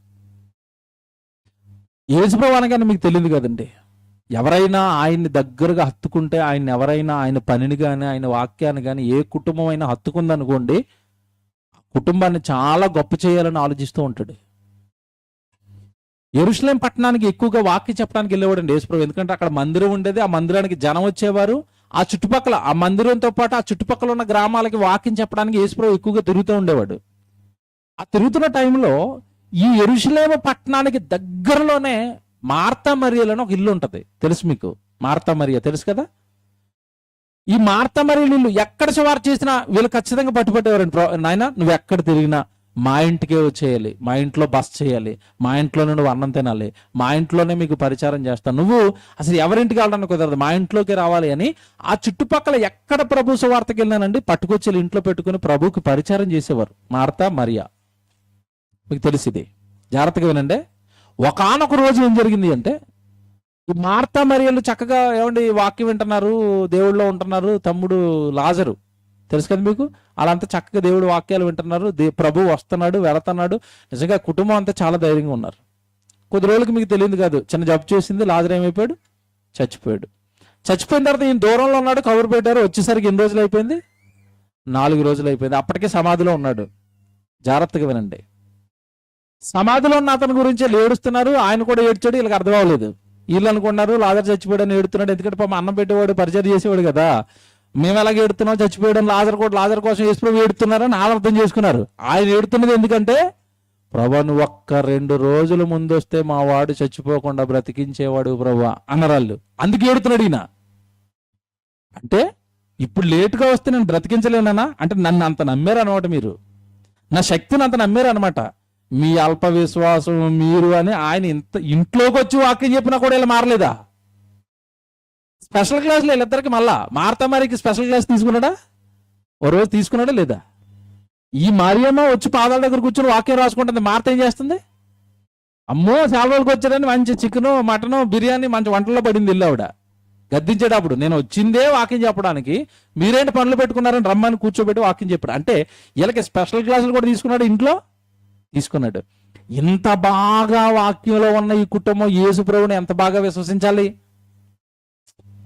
యేసుప్రభు అనగానే మీకు తెలియదు కదండి, ఎవరైనా ఆయన్ని దగ్గరగా హత్తుకుంటే, ఆయన పనిని కానీ, ఆయన వాక్యాన్ని కానీ ఏ కుటుంబం అయినా హత్తుకుందనుకోండి, కుటుంబాన్ని చాలా గొప్ప చేయాలని ఆలోచిస్తూ ఉంటాడు. యెరూషలేం పట్టణానికి ఎక్కువగా వాక్యం చెప్పడానికి వెళ్ళేవాడండి యేసుప్రభు. ఎందుకంటే అక్కడ మందిరం ఉండేది, ఆ మందిరానికి జనం వచ్చేవారు. ఆ చుట్టుపక్కల, ఆ మందిరంతో పాటు ఆ చుట్టుపక్కల ఉన్న గ్రామాలకి వాక్యం చెప్పడానికి యేసుప్రభు ఎక్కువగా తిరుగుతూ ఉండేవాడు. ఆ తిరుగుతున్న టైంలో ఈ యెరూషలేము పట్టణానికి దగ్గరలోనే మార్తా మరియలని ఒక ఇల్లు ఉంటుంది, తెలుసు మీకు? మార్తా మరియ తెలుసు కదా? ఈ మార్తా మరియ ఇల్లు ఎక్కడ సువార్త చేసినా వీళ్ళు ఖచ్చితంగా పట్టుబట్టేవారండి. నాయన నువ్వు ఎక్కడ తిరిగినా మా ఇంటికే వచ్చేయాలి, మా ఇంట్లో బస చేయాలి, మా ఇంట్లోనే నువ్వు అన్నం తినాలి, మా ఇంట్లోనే మీకు పరిచారం చేస్తాను, నువ్వు అసలు ఎవరింటికి వెళ్ళడానికి కుదరదు, మా ఇంట్లోకి రావాలి అని ఆ చుట్టుపక్కల ఎక్కడ ప్రభు సువార్తకి వెళ్ళానండి పట్టుకొచ్చి ఇంట్లో పెట్టుకుని ప్రభుకి పరిచారం చేసేవారు మార్తా మరియా. మీకు తెలిసింది, జాగ్రత్తగా వినండి. ఒకానొక రోజు ఏం జరిగింది అంటే, ఈ మార్తా మరియలు చక్కగా ఏమండి వాక్యం వింటున్నారు, దేవుళ్ళలో ఉంటున్నారు. తమ్ముడు లాజరు తెలుసు కదా మీకు, వాళ్ళంతా చక్కగా దేవుడు వాక్యాలు వింటున్నారు, ప్రభు వస్తున్నాడు వెళుతున్నాడు. నిజంగా కుటుంబం అంతా చాలా ధైర్యంగా ఉన్నారు. కొద్ది రోజులకి మీకు తెలియదు కాదు, చిన్న జబ్బు చేసింది, లాజరు ఏమైపోయాడు? చచ్చిపోయాడు. చచ్చిపోయిన తర్వాత ఈయన దూరంలో ఉన్నాడు, కబురు పెట్టారు. వచ్చేసరికి ఎన్ని రోజులు అయిపోయింది? 4 రోజులు అయిపోయింది. అప్పటికే సమాధిలో ఉన్నాడు. జాగ్రత్తగా వినండి. సమాధిలో ఉన్న అతని గురించి ఏడుస్తున్నారు, ఆయన కూడా ఏడ్చాడు. వీళ్ళకి అర్థం అవ్వలేదు. వీళ్ళు అనుకున్నారు లాజరు చచ్చిపోయాడు అని ఏడుతున్నాడు, ఎందుకంటే పాపం అన్నం పెట్టేవాడు, పరిచయం చేసేవాడు కదా. మేము ఎలాగ ఏడుతున్నాం, చచ్చిపోయాడు లాజరు కోసం యేసుప్రభు ఏడుతున్నారని వాళ్ళు అర్థం చేసుకున్నారు. ఆయన ఏడుతున్నది ఎందుకంటే, ప్రభు నువ్వు ఒక్క 2 రోజుల ముందు వస్తే మా వాడు చచ్చిపోకుండా బ్రతికించేవాడు ప్రభు అన్నారు వాళ్ళు. అందుకే ఏడుతున్నాడు ఈయన. అంటే ఇప్పుడు లేటుగా వస్తే నేను బ్రతికించలేనా అంటే నన్ను అంత నమ్మారు అనమాట, మీరు నా శక్తిని అంత నమ్మారు అనమాట. మీ అల్ప విశ్వాసం మీరు అని ఆయన ఇంట్లోకి వచ్చి వాక్యం చెప్పినా కూడా ఇలా మారలేదా? స్పెషల్ క్లాసులు వీళ్ళిద్దరికి మళ్ళా మార్తా మరియకి స్పెషల్ క్లాస్ తీసుకున్నాడా? ఓ రోజు తీసుకున్నాడా లేదా? ఈ మరియమ్మ వచ్చి పాదాల దగ్గర కూర్చొని వాక్యం రాసుకుంటుంది, మార్త ఏం చేస్తుంది? అమ్మో చాలా రోజులకు వచ్చాడని మంచి చికెను మటను బిర్యానీ మంచి వంటల్లో పడింది ఇల్లు ఆవిడ. గద్దించేటప్పుడు నేను వచ్చిందే వాక్యం చెప్పడానికి, మీరేంటి పనులు పెట్టుకున్నారని రమ్మని కూర్చోబెట్టి వాక్యం చెప్పాడు. అంటే వీళ్ళకి స్పెషల్ క్లాసులు కూడా తీసుకున్నాడు, ఇంట్లో తీసుకున్నాడు. ఇంత బాగా వాక్యంలో ఉన్న ఈ కుటుంబం యేసు ప్రభుని ఎంత బాగా విశ్వసించాలి?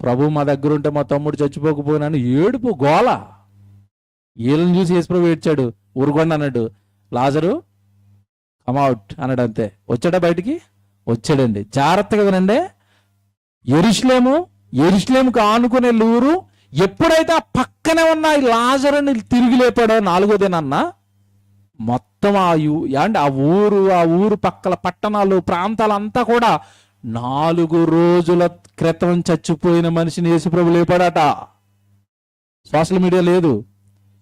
ప్రభు మా దగ్గర ఉంటే మా తమ్ముడు చచ్చిపోకపోయినాను ఏడుపు గోల. వీళ్ళని చూసి యేసు ప్రభు ఏడ్చాడు, ఊరుకోండి అన్నాడు. లాజరు కమ్అవుట్ అన్నాడు, అంతే. వచ్చాడా బయటికి? వచ్చాడండి. జాగ్రత్తగా వినండి. యెరూషలేముకు ఆనుకునే ఊరు ఎప్పుడైతే ఆ పక్కనే ఉన్న ఈ లాజరుని తిరిగి లేపాడో 4వ దినాన్న, మొత్తం ఆ ఊరు పక్కల పట్టణాలు ప్రాంతాలంతా కూడా 4 రోజుల క్రితం చచ్చిపోయిన మనిషిని యేసుప్రభు లేపాడట. సోషల్ మీడియా లేదు,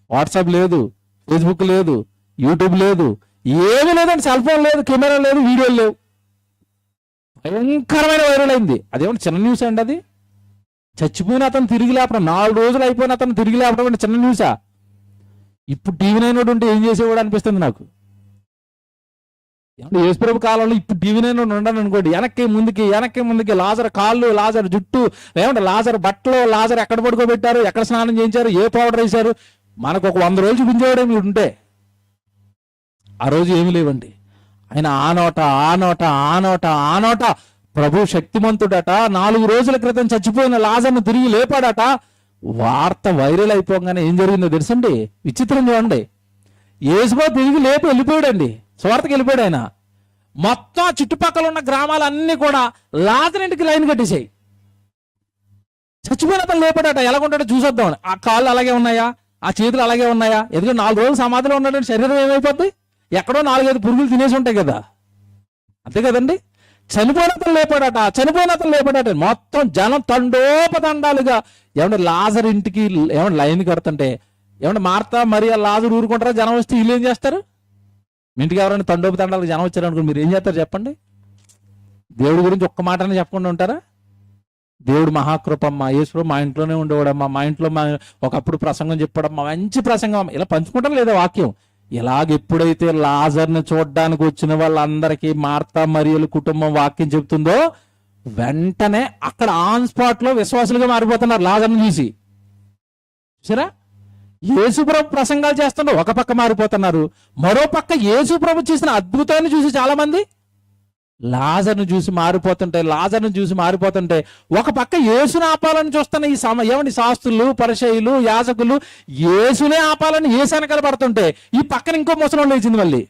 వాట్సాప్ లేదు, ఫేస్బుక్ లేదు, యూట్యూబ్ లేదు, ఏమీ లేదండి. సెల్ ఫోన్ లేదు, కెమెరా లేదు, వీడియోలు లేవు. భయంకరమైన వైరల్ అయింది. అదేమంటే చిన్న న్యూస్ అండి అది? చచ్చిపోయిన అతను తిరిగి లేపడం, 4 రోజులు అయిపోయిన అతను తిరిగి లేపడం అంటే చిన్న న్యూసా? ఇప్పుడు టీవీ 9 ఉంటే ఏం చేసేవాడు అనిపిస్తుంది నాకు. యేసుప్రభు కాలంలో ఇప్పుడు టీవీ 9 ఉండను అనుకోండి, వెనక్కి ముందుకి లాజరు కాళ్ళు, లాజరు జుట్టు, ఏమంటే లాజరు బట్టలు, లాజరు ఎక్కడ పడుకోబెట్టారు, ఎక్కడ స్నానం చేయించారు, ఏ పౌడర్ వేశారు, మనకు ఒక 100 రోజులు చూపించేవాడే మీరు ఉంటే. ఆ రోజు ఏమి లేవండి. ఆయన ఆ నోట ప్రభు శక్తిమంతుడట, 4 రోజుల క్రితం చచ్చిపోయిన లాజర్ను తిరిగి లేపాడట. వార్త వైరల్ అయిపోగానే ఏం జరిగిందో తెలుసండి? విచిత్రం చూడండి. యేసుప్రభు తిరిగి లేపి వెళ్ళిపోయాడండి, స్వార్థకి వెళ్ళిపోయాడు ఆయన. మొత్తం చుట్టుపక్కల ఉన్న గ్రామాలన్నీ కూడా లాజరింటికి లైన్ కట్టేసాయి. చచ్చిపోయిన అతను లేపాడట, ఎలాగుంటాడో చూసొద్దామని. ఆ కాళ్ళు అలాగే ఉన్నాయా, ఆ చేతులు అలాగే ఉన్నాయా? ఎందుకంటే 4 రోజులు సమాధిలో ఉన్నాడంటే శరీరం ఏమైపోద్ది? ఎక్కడో 4-5 పురుగులు తినేసి ఉంటాయి కదా, అంతే కదండి. చనిపోయిన అతను లేపాడట. మొత్తం జనం తండోపతండాలుగా ఏమంటే లాజర్ ఇంటికి ఏమంటే లైన్ కడుతుంటే, ఏమంటే మార్తా మరియా లాజరు ఊరుకుంటారా? జనం వస్తే వీళ్ళు ఏం చేస్తారు? మీ ఇంటికి ఎవరైనా తండోపతండాలకు జనం వచ్చారు అనుకో, మీరు ఏం చేస్తారు చెప్పండి? దేవుడి గురించి ఒక్క మాటనే చెప్పకుండా ఉంటారా? దేవుడు మహాకృపమ్మ, యేసుప్రభు మా ఇంట్లోనే ఉండేవాడమ్మా, మా ఇంట్లో ఒకప్పుడు ప్రసంగం చెప్పాడమ్మా, మంచి ప్రసంగం, ఇలా పంచుకుంటాం లేదా వాక్యం? ఇలాగెప్పుడైతే లాజర్ని చూడడానికి వచ్చిన వాళ్ళందరికీ మార్తా మరియల కుటుంబం వాక్యం చెప్తుందో, వెంటనే అక్కడ ఆన్ స్పాట్ లో విశ్వాసులుగా మారిపోతున్నారు. లాజర్ని చూసి సరే, యేసుప్రభు ప్రసంగాలు చేస్తుండో ఒక పక్క మారిపోతున్నారు, మరో పక్క యేసుప్రభు చేసిన అద్భుతాన్ని చూసి చాలా మంది లాజర్ను చూసి మారిపోతుంటే ఒక పక్క యేసుని ఆపాలని చూస్తున్న ఏమండి శాస్త్రులు, పరిసయ్యులు, యాజకులు యేసునే ఆపాలని యేసు వెనకాల పడుతుంటే, ఈ పక్కన ఇంకో ముసలోళ్ళు లేచింది. మళ్ళీ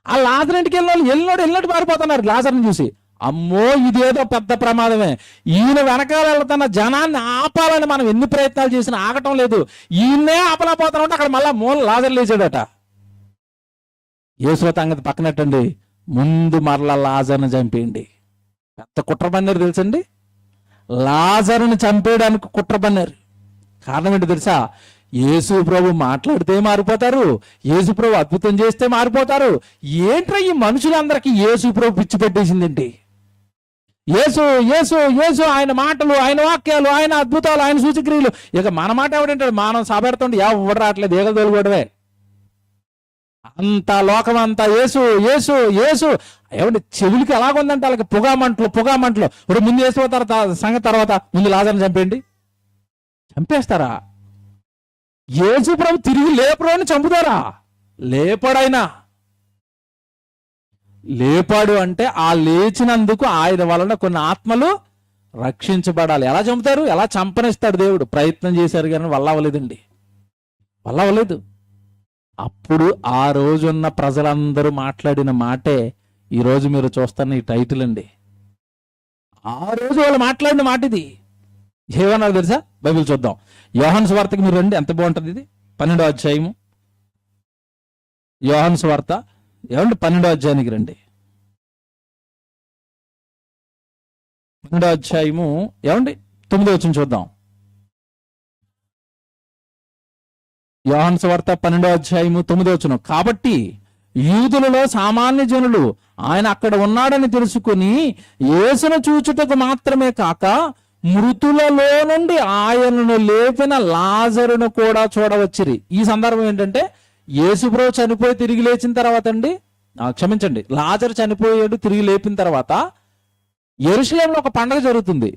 ఆ లాజర్ ఇంటికి వెళ్ళినట్టు మారిపోతున్నారు లాజర్ని చూసి. అమ్మో ఇదేదో పెద్ద ప్రమాదమే, ఈయన వెనకాల వెళ్తున్న జనాన్ని ఆపాలని మనం ఎన్ని ప్రయత్నాలు చేసినా ఆగటం లేదు. ఈయన్నే ఆపలేకపోతానంటే అక్కడ మళ్ళా లాజర్ లేచాడట. యేసు సంగతి పక్కనట్టండి, ముందు మరలా లాజర్ని చంపేయండి. ఎంత కుట్ర పన్నారు తెలుసండి? లాజరుని చంపేయడానికి కుట్ర పన్నారు. కారణం ఏంటి తెలుసా? యేసు ప్రభు మాట్లాడితే మారిపోతారు, యేసు ప్రభు అద్భుతం చేస్తే మారిపోతారు. ఏంట్రా ఈ మనుషులందరికీ యేసు ప్రభు పిచ్చి పెట్టేసిందేంటి? యేసు యేసు యేసు, ఆయన మాటలు, ఆయన వాక్యాలు, ఆయన అద్భుతాలు, ఆయన సూచక్రియలు. ఇక మన మాట ఎవడంటాడు? మనం సబెడుతుంటే ఎవడు రావట్లేదు, ఏగలు తోలుకోవడమే. అంత లోకం అంతా యేసు యేసు యేసు. ఏమంటే చెవులకి ఎలాగుందంటే వాళ్ళకి పొగామంటలు. ఇప్పుడు ముందు యేసు సంగతి, తర్వాత ముందు లాజర్ని చంపేయండి. చంపేస్తారా? యేసు ప్రభు తిరిగి లేపరు అని చంపుతారా? లేపాడైనా. లేపాడు అంటే ఆ లేచినందుకు ఆయన వలన కొన్ని ఆత్మలు రక్షించబడాలి. ఎలా చంపుతారు? ఎలా చంపనిస్తాడు దేవుడు? ప్రయత్నం చేశారు కానీ వల్ల అవ్వలేదండి, వల్ల అవ్వలేదు. అప్పుడు ఆ రోజున్న ప్రజలందరూ మాట్లాడిన మాటే ఈరోజు మీరు చూస్తున్న ఈ టైటిల్ అండి. ఆ రోజు వాళ్ళు మాట్లాడిన మాట ఇది. ఏమన్నారు తెలుసా? బైబిల్ చూద్దాం. యోహాను సువార్తకి మీరు రండి, ఎంత బాగుంటుంది ఇది. 12వ అధ్యాయము, యోహాను సువార్త ఏమండి 12వ అధ్యాయానికి రండి. 12వ అధ్యాయము ఏమండి 9వ వచనం చూద్దాం. యోహాను సువార్త 12వ అధ్యాయము 9వ వచనం. కాబట్టి యూదులలో సామాన్య జనులు ఆయన అక్కడ ఉన్నాడని తెలుసుకుని యేసును చూచుటకు మాత్రమే కాక మృతులలో నుండి ఆయనను లేపిన లాజరును కూడా చూడవచ్చిరి. ఈ సందర్భం ఏంటంటే యేసుప్రభు చనిపోయి తిరిగి లేచిన తర్వాత అండి, క్షమించండి, లాజరు చనిపోయాడు, తిరిగి లేపిన తర్వాత యెరూషలేములో ఒక పండగ జరుగుతుంది.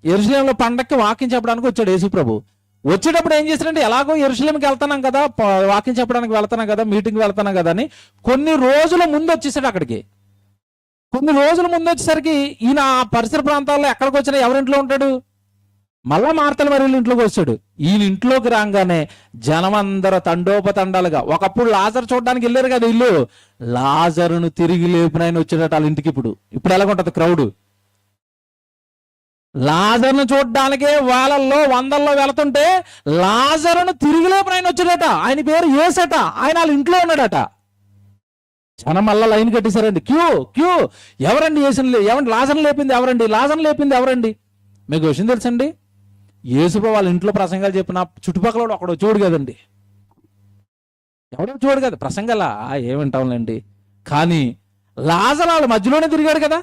యెరూషలేములో పండగకి వాక్యం చెప్పడానికి వచ్చాడు యేసుప్రభు. వచ్చేటప్పుడు ఏం చేశాడంటే, ఎలాగో యెరూషలేముకి వెళ్తున్నాం కదా, వాక్యం చెప్పడానికి వెళ్తున్నాం కదా, మీటింగ్కి వెళ్తున్నాం కదా అని కొన్ని రోజుల ముందు వచ్చేసాడు అక్కడికి. కొన్ని రోజుల ముందు వచ్చేసరికి ఈయన ఆ పరిసర ప్రాంతాల్లో ఎక్కడికి వచ్చినా ఎవరింట్లో ఉంటాడు? మళ్ళా మార్తల మరి ఇంట్లోకి వచ్చాడు. ఈయన ఇంట్లోకి రాగానే జనం అందరూ తండోపతండాలుగా, ఒకప్పుడు లాజరు చూడడానికి వెళ్ళారు కదా ఇల్లు, లాజరును తిరిగి లేపినాయన వచ్చేటట్టు వాళ్ళ ఇంటికి. ఇప్పుడు ఎలాగుంటది క్రౌడ్? లాజరును చూడడానికే వాళ్ళల్లో వందల్లో వెళుతుంటే లాజరును తిరిగి లేపినాయన వచ్చాడట. ఆయన పేరు యేసట, ఆయన వాళ్ళ ఇంట్లో ఉన్నాడట. జనం మళ్ళా లైన్ కట్టేశారండి, క్యూ. ఎవరండి యేసుని లాజరును లేపింది ఎవరండి? లాజరును లేపింది ఎవరండి? మీకు విషయం తెలుసండి, యేసుప్రభు వాళ్ళ ఇంట్లో ప్రసంగాలు చెప్పిన చుట్టుపక్కల ఒకడు చూడు కదండి, ఎవడో చూడు కదా ప్రసంగాలా ఏమింటాంలేండి. కానీ లాజరు వాళ్ళ మధ్యలోనే తిరిగాడు కదా,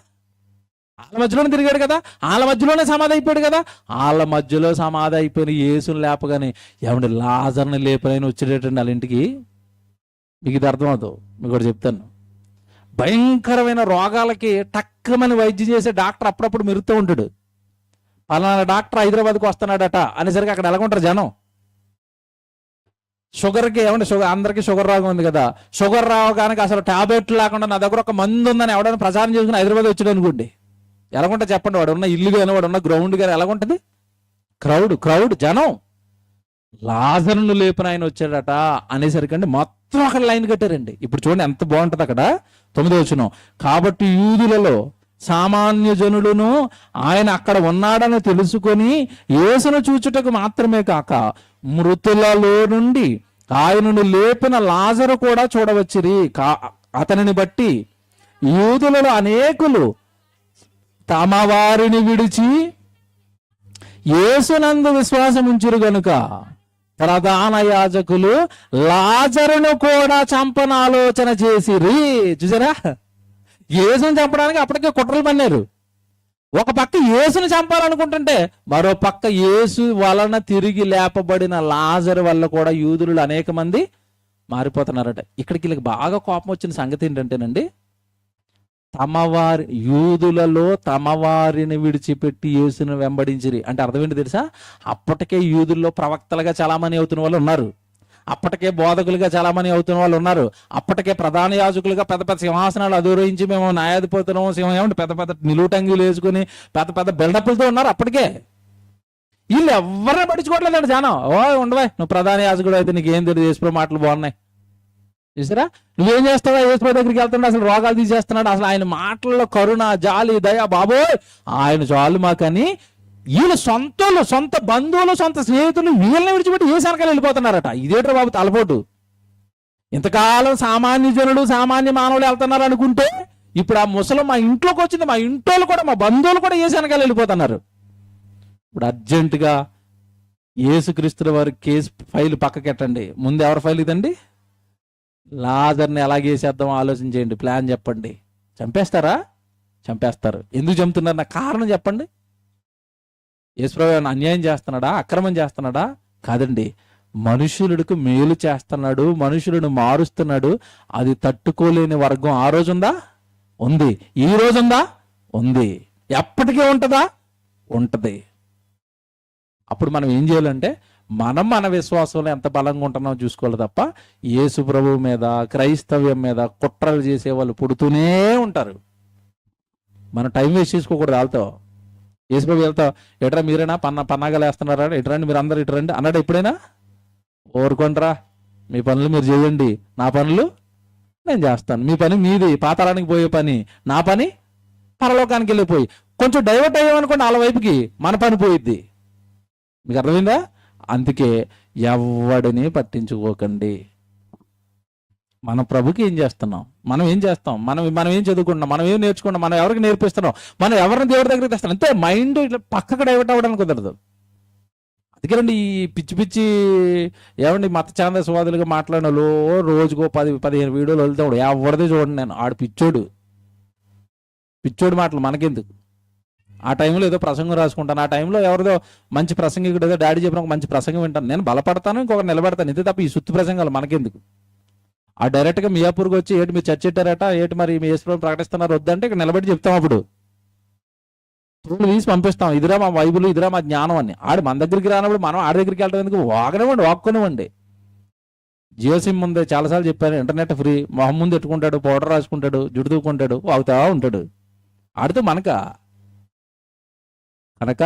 వాళ్ళ మధ్యలోనే సమాధి అయిపోయాడు కదా. వాళ్ళ మధ్యలో సమాధి అయిపోయిన యేసుని లేపగానే ఏమండి లాజర్ని లేపనైనా వచ్చేటండి వాళ్ళ ఇంటికి. మీకు ఇది అర్థమవుతుంది, మీకు కూడా చెప్తాను. భయంకరమైన రోగాలకి టక్కమని వైద్యం చేసే డాక్టర్ అప్పుడప్పుడు మెరుగుతూ ఉంటాడు. పలానా డాక్టర్ హైదరాబాద్కి వస్తున్నాడట అనేసరికి అక్కడ ఎలాగుంటారు జనం. షుగర్కి ఏమంటే అందరికీ షుగర్ రోగం ఉంది కదా, షుగర్ రావడానికి అసలు టాబ్లెట్లు లేకుండా నా దగ్గర ఒక మందు ఉందని ఎవడైనా ప్రచారం చేసుకుని హైదరాబాద్ వచ్చాడు అనుకోండి, ఎలాగుంటే చెప్పండి? వాడు ఉన్న ఇల్లు కానీ, వాడు ఉన్న గ్రౌండ్ కానీ ఎలాగుంటది? క్రౌడ్ జనం. లాజరును లేపిన ఆయన వచ్చాడట అనేసరికండి మొత్తం అక్కడ లైన్ కట్టారండి. ఇప్పుడు చూడండి ఎంత బాగుంటది అక్కడ 9వ వచనం. కాబట్టి యూదులలో సామాన్య జనులను ఆయన అక్కడ ఉన్నాడని తెలుసుకొని యేసును చూచుటకు మాత్రమే కాక మృతులలో నుండి ఆయనను లేపిన లాజరు కూడా చూడవచ్చిరి. అతనిని బట్టి యూదులలో అనేకులు తమ వారిని విడిచి యేసునందు విశ్వాసం ఉంచురు గనుక ప్రధాన యాజకులు లాజరును కూడా చంపన ఆలోచన చేసిరి. చూసారా, యేసును చంపడానికి అప్పటికే కుట్రలు పన్నారు. ఒక పక్క యేసును చంపాలనుకుంటుంటే మరో పక్క యేసు వలన తిరిగి లేపబడిన లాజరు వల్ల కూడా యూదులు అనేక మంది మారిపోతున్నారట. ఇక్కడికి వీళ్ళకి బాగా కోపం వచ్చిన సంగతి ఏంటంటేనండి, యూదులలో తమ వారిని విడిచిపెట్టి యేసును వెంబడించిరి అంటే అర్థం ఏంటి తెలుసా? అప్పటికే యూదుల్లో ప్రవక్తలుగా చాలామంది అవుతున్న వాళ్ళు ఉన్నారు, అప్పటికే బోధకులుగా చాలామంది అవుతున్న వాళ్ళు ఉన్నారు, అప్పటికే ప్రధాన యాజకులుగా పెద్ద పెద్ద సింహాసనాలు అధిరోహించి మేము న్యాయాధిపతులం సింహం పెద్ద పెద్ద నిలువుటంగిలు వేసుకుని పెద్ద పెద్ద బిల్డప్లతో ఉన్నారు. అప్పటికే వీళ్ళు ఎవరిని పట్టించుకోవట్లేదండి జనం. ఉండవా నువ్వు ప్రధాన యాజకుడు అయితే నీకు ఏం తెలియదు, యేసుప్రభు మాటలు బాగున్నాయి చూసారా, నువ్వేం చేస్తావా, యేసుప్రభు దగ్గరికి వెళ్తుంటే అసలు రోగాలు తీసేస్తున్నాడు, అసలు ఆయన మాటల్లో కరుణ జాలి దయ బాబోయ్ ఆయన చాలు మాకని వీళ్ళు సొంత బంధువులు సొంత స్నేహితులు వీళ్ళని విడిచిపెట్టి ఏ సనకాలు వెళ్ళిపోతున్నారట. ఇదేట్రా బాబు తలపోటు. ఇంతకాలం సామాన్య జనులు సామాన్య మానవులు వెళ్తున్నారు అనుకుంటే ఇప్పుడు ఆ ముసలం మా ఇంట్లోకి వచ్చింది, మా ఇంటోళ్ళు కూడా మా బంధువులు కూడా ఏసు వెనకాల వెళ్ళిపోతున్నారు. ఇప్పుడు అర్జెంటుగా యేసుక్రీస్తుల వారి కేసు ఫైల్ పక్కకెట్టండి. ముందు ఎవరి ఫైల్ ఇదండి? లాజర్ని ఎలాగేసేద్దాం ఆలోచించేయండి, ప్లాన్ చెప్పండి. చంపేస్తారా? చంపేస్తారు. ఎందుకు చంపుతున్నారు? నాకు కారణం చెప్పండి. యేసుప్రభు ఏమైనా అన్యాయం చేస్తున్నాడా, అక్రమం చేస్తున్నాడా? కాదండి, మనుషులకు మేలు చేస్తున్నాడు, మనుషులను మారుస్తున్నాడు. అది తట్టుకోలేని వర్గం ఆ రోజు ఉందా? ఉంది. ఈ రోజు ఉందా? ఉంది. ఎప్పటికీ ఉంటుందా? ఉంటది. అప్పుడు మనం ఏం చేయాలంటే మనం మన విశ్వాసంలో ఎంత బలంగా ఉంటున్నామో చూసుకోవాలి తప్ప యేసు ప్రభువు మీద, క్రైస్తవ్యం మీద కుట్రలు చేసే వాళ్ళు పుడుతూనే ఉంటారు. మనం టైం వేస్ట్ చేసుకోకూడదు. వాళ్ళతో యేసు ప్రభు వెళ్తావు, ఎట్రా మీరేనా పన్నాగాలు వేస్తున్నారా, ఎటురండి మీరు అందరు ఇటురండి అన్నాడు ఎప్పుడైనా? ఓరుకోండిరా, మీ పనులు మీరు చేయండి, నా పనులు నేను చేస్తాను. మీ పని మీది, పాతాళానికి పోయే పని, నా పని పరలోకానికి వెళ్ళిపోయి. కొంచెం డైవర్ట్ అయ్యామనుకోండి వాళ్ళ వైపుకి, మన పని పోయిద్ది. మీకు అర్థమైందా? అందుకే ఎవడిని పట్టించుకోకండి. మన ప్రభుకి ఏం చేస్తున్నాం, మనం ఏం చేస్తాం, మనం ఏం చదువుకుంటున్నాం, మనం ఏం నేర్చుకుంటాం, మనం ఎవరికి నేర్పిస్తున్నాం, మనం ఎవరిని దేవుడి దగ్గరికి తెస్తాం. అంతే. మైండ్ ఇట్లా పక్కకు డైవర్ట్ అవ్వడానికి కుదరదు. అందుకేనండి ఈ పిచ్చి పిచ్చి ఏమండి మత ఛాందస్వాదులుగా మాట్లాడిన వాళ్ళు రోజుకో 10-15 వీడియోలు వెళ్తాడు. ఎవరిదే చూడండి నేను. ఆడు పిచ్చోడు మాటలు మనకెందుకు? ఆ టైంలో ఏదో ప్రసంగం రాసుకుంటాను, ఆ టైంలో ఎవరిదో మంచి ప్రసంగికుడు ఏదో డాడీ చెప్పిన ఒక మంచి ప్రసంగం వింటాను, నేను బలపడతాను, ఇంకొకరు నిలబెడతాను. ఇంతే తప్ప ఈ సుత్తి ప్రసంగాలు మనకెందుకు? ఆ డైరెక్ట్గా మియాపూర్కి వచ్చి ఏంటి మీరు చర్చ పెట్టారట, ఏంటి మరి మీ యేసుప్రభువు ప్రకటిస్తున్నారు వద్దంటే ఇక్కడ నిలబడి చెప్తాం. అప్పుడు తీసి పంపిస్తాం, ఇదిరా మా బైబిల్, ఇదిరా మా జ్ఞానం అని. ఆడు మన దగ్గరికి రానప్పుడు మనం ఆడి దగ్గరికి వెళ్ళడం ఎందుకు? వాక్కునివ్వండి. జియో సిమ్ ఉంది, చాలాసార్లు చెప్పాను, ఇంటర్నెట్ ఫ్రీ. మొహం ముందు ఎట్టుకుంటాడు, పౌడర్ రాసుకుంటాడు, జుట్టు దూకుంటాడు, వాగుతా ఉంటాడు. ఆడితో మనక కనుక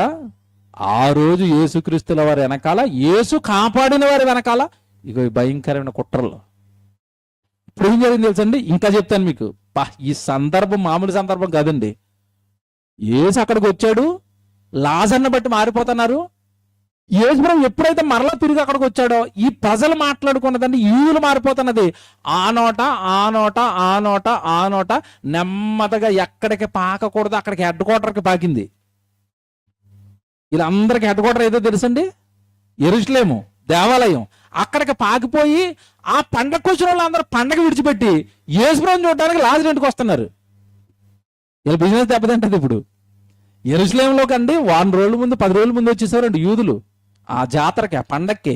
ఆ రోజు యేసుక్రీస్తుల వారి వెనకాల, యేసు కాపాడిన వారి వెనకాల ఇక భయంకరమైన కుట్రలు. ఇప్పుడు ఏం జరిగింది తెలుసండి? ఇంకా చెప్తాను మీకు. ఈ సందర్భం మామూలు సందర్భం కాదండి. యేసు అక్కడికి వచ్చాడు, లాజర్ని బట్టి మారిపోతున్నారు. యేసుప్రభు ఎప్పుడైతే మరలా తిరిగి అక్కడికి వచ్చాడో ఈ ప్రజలు మాట్లాడుకున్నదండి, ఈవులు మారిపోతున్నది. ఆ నోట నెమ్మదిగా ఎక్కడికి పాకకూడదు అక్కడికి హెడ్ క్వార్టర్కి పాకింది. వీళ్ళందరికీ హెడ్ క్వార్టర్ ఏదో తెలుసండి? యెరూషలేము దేవాలయం. అక్కడికి పాకిపోయి ఆ పండగకు వచ్చిన వాళ్ళు అందరూ పండగ విడిచిపెట్టి యేసుప్రభుని చూడడానికి లాజరు ఇంటికి వస్తున్నారు. ఇలా బిజినెస్ దెబ్బతింటది. ఇప్పుడు యెరూషలేంలో కండి 1 రోజుల ముందు 10 రోజుల ముందు వచ్చేసారండి యూదులు ఆ జాతరకి, ఆ పండక్కి.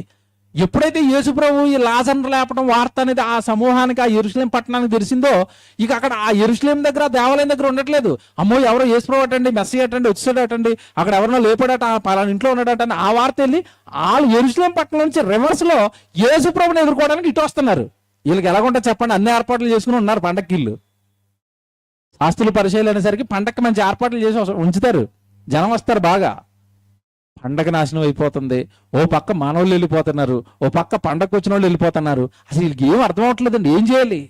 ఎప్పుడైతే యేసుప్రభు ఈ లాజర్ను లేపడం వార్త అనేది ఆ సమూహానికి, ఆ యెరూషలేం పట్టణానికి తెలిసిందో, ఇక అక్కడ ఆ యెరూషలేం దగ్గర, దేవాలయం దగ్గర ఉండట్లేదు. అమ్మో ఎవరో యేసుప్రభు అటండి, మెస్సీ అటండి, వచ్చాడటండి, అక్కడ ఎవరినో లేపాడట, పలానా ఇంట్లో ఉన్నాడట అని ఆ వార్త వెళ్ళి వాళ్ళు యెరూషలేం పట్టణం నుంచి రివర్స్ లో యేసుప్రభుని ఎదుర్కోవడానికి ఇటు వస్తున్నారు. వీళ్ళకి ఎలాగుంటుంది చెప్పండి? అన్ని ఏర్పాట్లు చేసుకుని ఉన్నారు పండక్కి. వీళ్ళు శాస్త్రులు పరిచయాలు అనేసరికి పండక్కి మంచి ఏర్పాట్లు చేసి ఉంచుతారు, జనం వస్తారు బాగా. పండగ నాశనం అయిపోతుంది. ఓ పక్క మానవులు వెళ్ళిపోతున్నారు, ఓ పక్క పండగకు వచ్చిన వాళ్ళు వెళ్ళిపోతున్నారు. అసలు వీళ్ళకి ఏం అర్థం అవట్లేదండి, ఏం చేయాలి?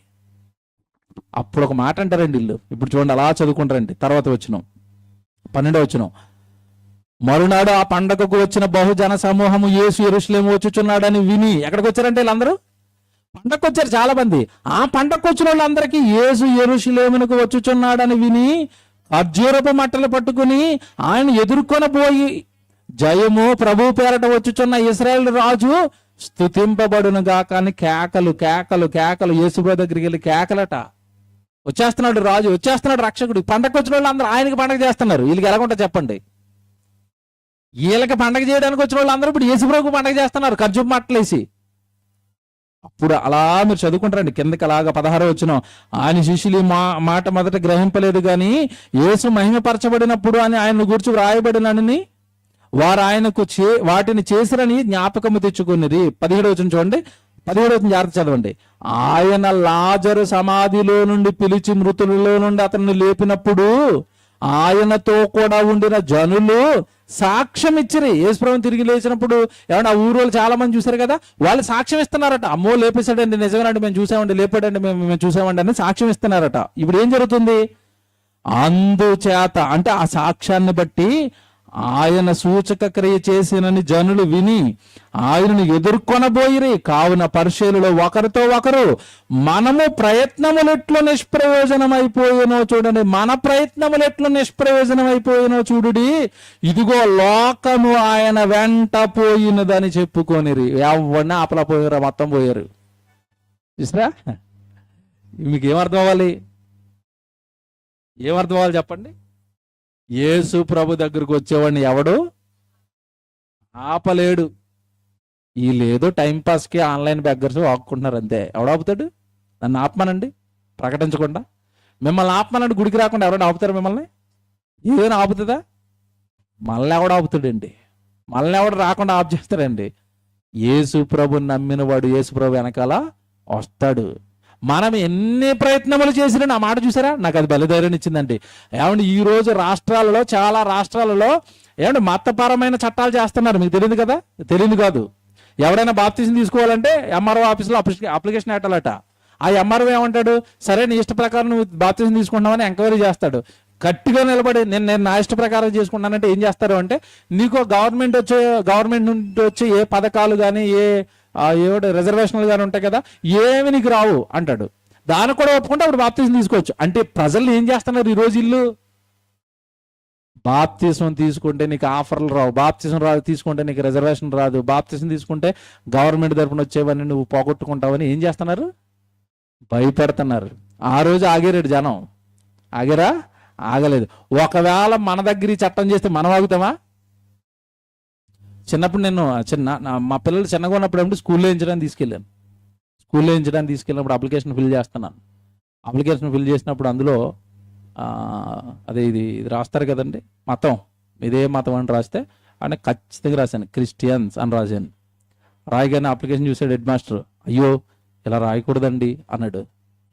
అప్పుడు ఒక మాట అంటారండి వీళ్ళు. ఇప్పుడు చూడండి అలా చదువుకుంటారండి. తర్వాత వచ్చినాం 12వ వచనం. మరునాడు ఆ పండగకు వచ్చిన బహుజన సమూహము యేసు యెరూషలేము వచ్చుచున్నాడని విని, ఎక్కడికి వచ్చారంటే వీళ్ళందరూ పండగకు వచ్చారు చాలా మంది. ఆ పండగకు వచ్చిన వాళ్ళందరికీ యేసు యెరూషలేమునకు వచ్చుచున్నాడని విని ఖర్జూరపు మట్టలు పట్టుకుని ఆయన ఎదుర్కొనబోయి, జయము ప్రభు పేరట వచ్చుచున్న ఇశ్రాయేలు రాజు స్తుతింపబడునుగా. కానీ కేకలు యేసుప్రభు దగ్గరికి వెళ్ళి కేకలట. వచ్చేస్తున్నాడు రాజు, వచ్చేస్తున్నాడు రక్షకుడు. పండగకు వచ్చిన వాళ్ళు అందరూ ఆయనకి పండగ చేస్తున్నారు. వీళ్ళకి ఎలాగుంటా చెప్పండి? వీళ్ళకి పండగ చేయడానికి వచ్చిన వాళ్ళు అందరూ ఇప్పుడు యేసుప్రభుకు పండగ చేస్తున్నారు ఖర్జూరపు మట్టలేసి. అప్పుడు అలా మీరు చదువుకుంటారండి కిందకి అలాగా 16వ వచనం. ఆయన శిష్యులు మాట మొదట గ్రహింపలేదు కానీ యేసు మహిమపరచబడినప్పుడు అని ఆయన గూర్చి వ్రాయబడినని వారు ఆయనకు వాటిని చేసిరని జ్ఞాపకము తెచ్చుకున్నది. 17వ వచనం చూడండి, 17వ వచనం జాగ్రత్త చదవండి. ఆయన లాజరు సమాధిలో నుండి పిలిచి మృతులలో నుండి అతన్ని లేపినప్పుడు ఆయనతో కూడా ఉండిన జనులు సాక్ష్యం ఇచ్చిరి. యేసుప్రభుని తిరిగి లేచినప్పుడు ఏమన్నా ఆ ఊరు వాళ్ళు చాలా మంది చూశారు కదా, వాళ్ళు సాక్ష్యం ఇస్తున్నారట. అమ్మో లేపేశాడండి, నిజమేనండి, మేము చూసామండి, లేపాడండి, మేము చూసామండి అని సాక్ష్యం ఇస్తున్నారట. ఇప్పుడు ఏం జరుగుతుంది? అందుచేత అంటే ఆ సాక్ష్యాన్ని బట్టి ఆయన సూచక క్రియ చేసినని జనులు విని ఆయనను ఎదుర్కొనబోయిరి. కావున పరిశీలులో ఒకరితో ఒకరు మనము ప్రయత్నములెట్లు నిష్ప్రయోజనమైపోయినో చూడండి. మన ప్రయత్నములెట్లు నిష్ప్రయోజనమైపోయినో చూడుడి. ఇదిగో లోకము ఆయన వెంట పోయినదని చెప్పుకొనిరి. ఎవరిని ఆపలా పోయారు, మొత్తం పోయారు. చూసారా? మీకు ఏమర్థం అవ్వాలి? ఏమర్థం అవ్వాలి చెప్పండి? యేసు ప్రభు దగ్గరకు వచ్చేవాడిని ఎవడు ఆపలేడు. వీళ్ళేదో టైంపాస్కి ఆన్లైన్ బెగ్గర్స్ ఆపుకుంటున్నారు అంతే. ఎవడు ఆపుతాడు? నన్ను ఆపమనండి ప్రకటించకుండా. మిమ్మల్ని ఆపమనండి గుడికి రాకుండా ఎవరైనా ఆపుతారు మిమ్మల్ని? ఏదైనా ఆపుతుందా? మళ్ళీ ఎవడు ఆపుతాడండి? మళ్ళీ ఎవడు రాకుండా ఆపు చేస్తాడండి? యేసు ప్రభుని నమ్మిన వాడు యేసు ప్రభు వెనకాల వస్తాడు. మనం ఎన్ని ప్రయత్నములు చేసినా, నా మాట చూసారా, నాకు అది బలిధైర్యం ఇచ్చిందండి. ఏమంటే ఈరోజు రాష్ట్రాలలో, చాలా రాష్ట్రాలలో ఏమంటే మతపరమైన చట్టాలు చేస్తున్నారు. మీకు తెలియదు కదా? తెలియదు కాదు. ఎవడైనా బాప్తిజం తీసుకోవాలంటే ఎంఆర్ఓ ఆఫీస్లో అప్లికేషన్ పెట్టాలట. ఆ ఎంఆర్ఓ ఏమంటాడు? సరే నీ ఇష్ట ప్రకారం నువ్వు బాప్తిజం తీసుకుంటామని ఎంక్వైరీ చేస్తాడు. గట్టిగా నిలబడి నేను నా ఇష్ట ప్రకారం చేసుకుంటానంటే ఏం చేస్తారు అంటే, నీకు గవర్నమెంట్ నుండి వచ్చే ఏ పథకాలు కానీ ఏడు రిజర్వేషన్లు కానీ ఉంటాయి కదా, ఏమి నీకు రావు అంటాడు. దాన్ని కూడా ఒప్పుకుంటే అప్పుడు బాప్తిజం తీసుకోవచ్చు. అంటే ప్రజల్ని ఏం చేస్తున్నారు ఈరోజు ఇల్లు? బాప్తిజం తీసుకుంటే నీకు ఆఫర్లు రావు, బాప్తిజం తీసుకుంటే నీకు రిజర్వేషన్ రాదు, బాప్తిజం తీసుకుంటే గవర్నమెంట్ తరఫున వచ్చేవన్నీ నువ్వు పోగొట్టుకుంటావని ఏం చేస్తున్నారు? భయపెడుతున్నారు. ఆ రోజు ఆగారు జనం. ఆగారా? ఆగలేదు. ఒకవేళ మన దగ్గర ఈ చట్టం చేస్తే మనం ఆగుతామా? చిన్నప్పుడు నేను మా పిల్లలు చిన్నగా ఉన్నప్పుడు ఏమిటి స్కూల్లో వేయించడానికి తీసుకెళ్ళినప్పుడు అప్లికేషన్ ఫిల్ చేస్తున్నాను. అప్లికేషన్ ఫిల్ చేసినప్పుడు అందులో అదే ఇది రాస్తారు కదండి, మతం, ఇదే మతం అని రాస్తే అంటే ఖచ్చితంగా రాశాను క్రిస్టియన్స్ అని రాశాను. రాయగానే అప్లికేషన్ చూసాడు హెడ్ మాస్టర్. అయ్యో ఇలా రాయకూడదండి అన్నాడు.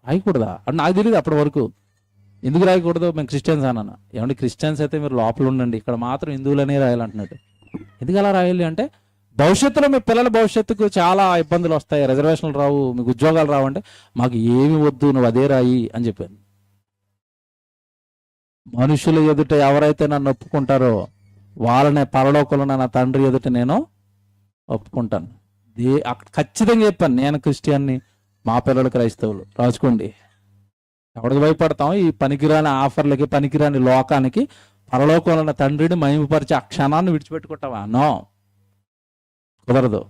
రాయకూడదా అంటే నాకు తెలియదు అప్పటి వరకు. ఎందుకు రాయకూడదు? మేము క్రిస్టియన్స్ అన్నాను. ఏమంటే క్రిస్టియన్స్ అయితే మీరు లోపల ఉండండి, ఇక్కడ మాత్రం హిందువులనే రాయాలంటున్నాడు. ఎందుకు అలా రాయాలి అంటే, భవిష్యత్తులో మీ పిల్లల భవిష్యత్తుకు చాలా ఇబ్బందులు వస్తాయి, రిజర్వేషన్లు రావు, మీకు ఉద్యోగాలు రావు అంటే మాకు ఏమి వద్దు, నువ్వు అదే రాయి అని చెప్పాను. మనుషుల ఎదుట ఎవరైతే నన్ను ఒప్పుకుంటారో వాళ్ళనే పరలోకంలో నా తండ్రి ఎదుట నేను ఒప్పుకుంటాను. ఖచ్చితంగా చెప్పాను, నేను క్రిస్టియన్ని, మా పిల్లలు క్రైస్తవులు. రాసుకోండి. ఎవరికి భయపడతాం? ఈ పనికిరాని ఆఫర్లకి, పనికిరాని లోకానికి పరలోకంలో ఉన్న తండ్రిని మహిమపరిచే ఆ క్షణాన్ని విడిచిపెట్టుకుంటావా? నో, కుదరదు.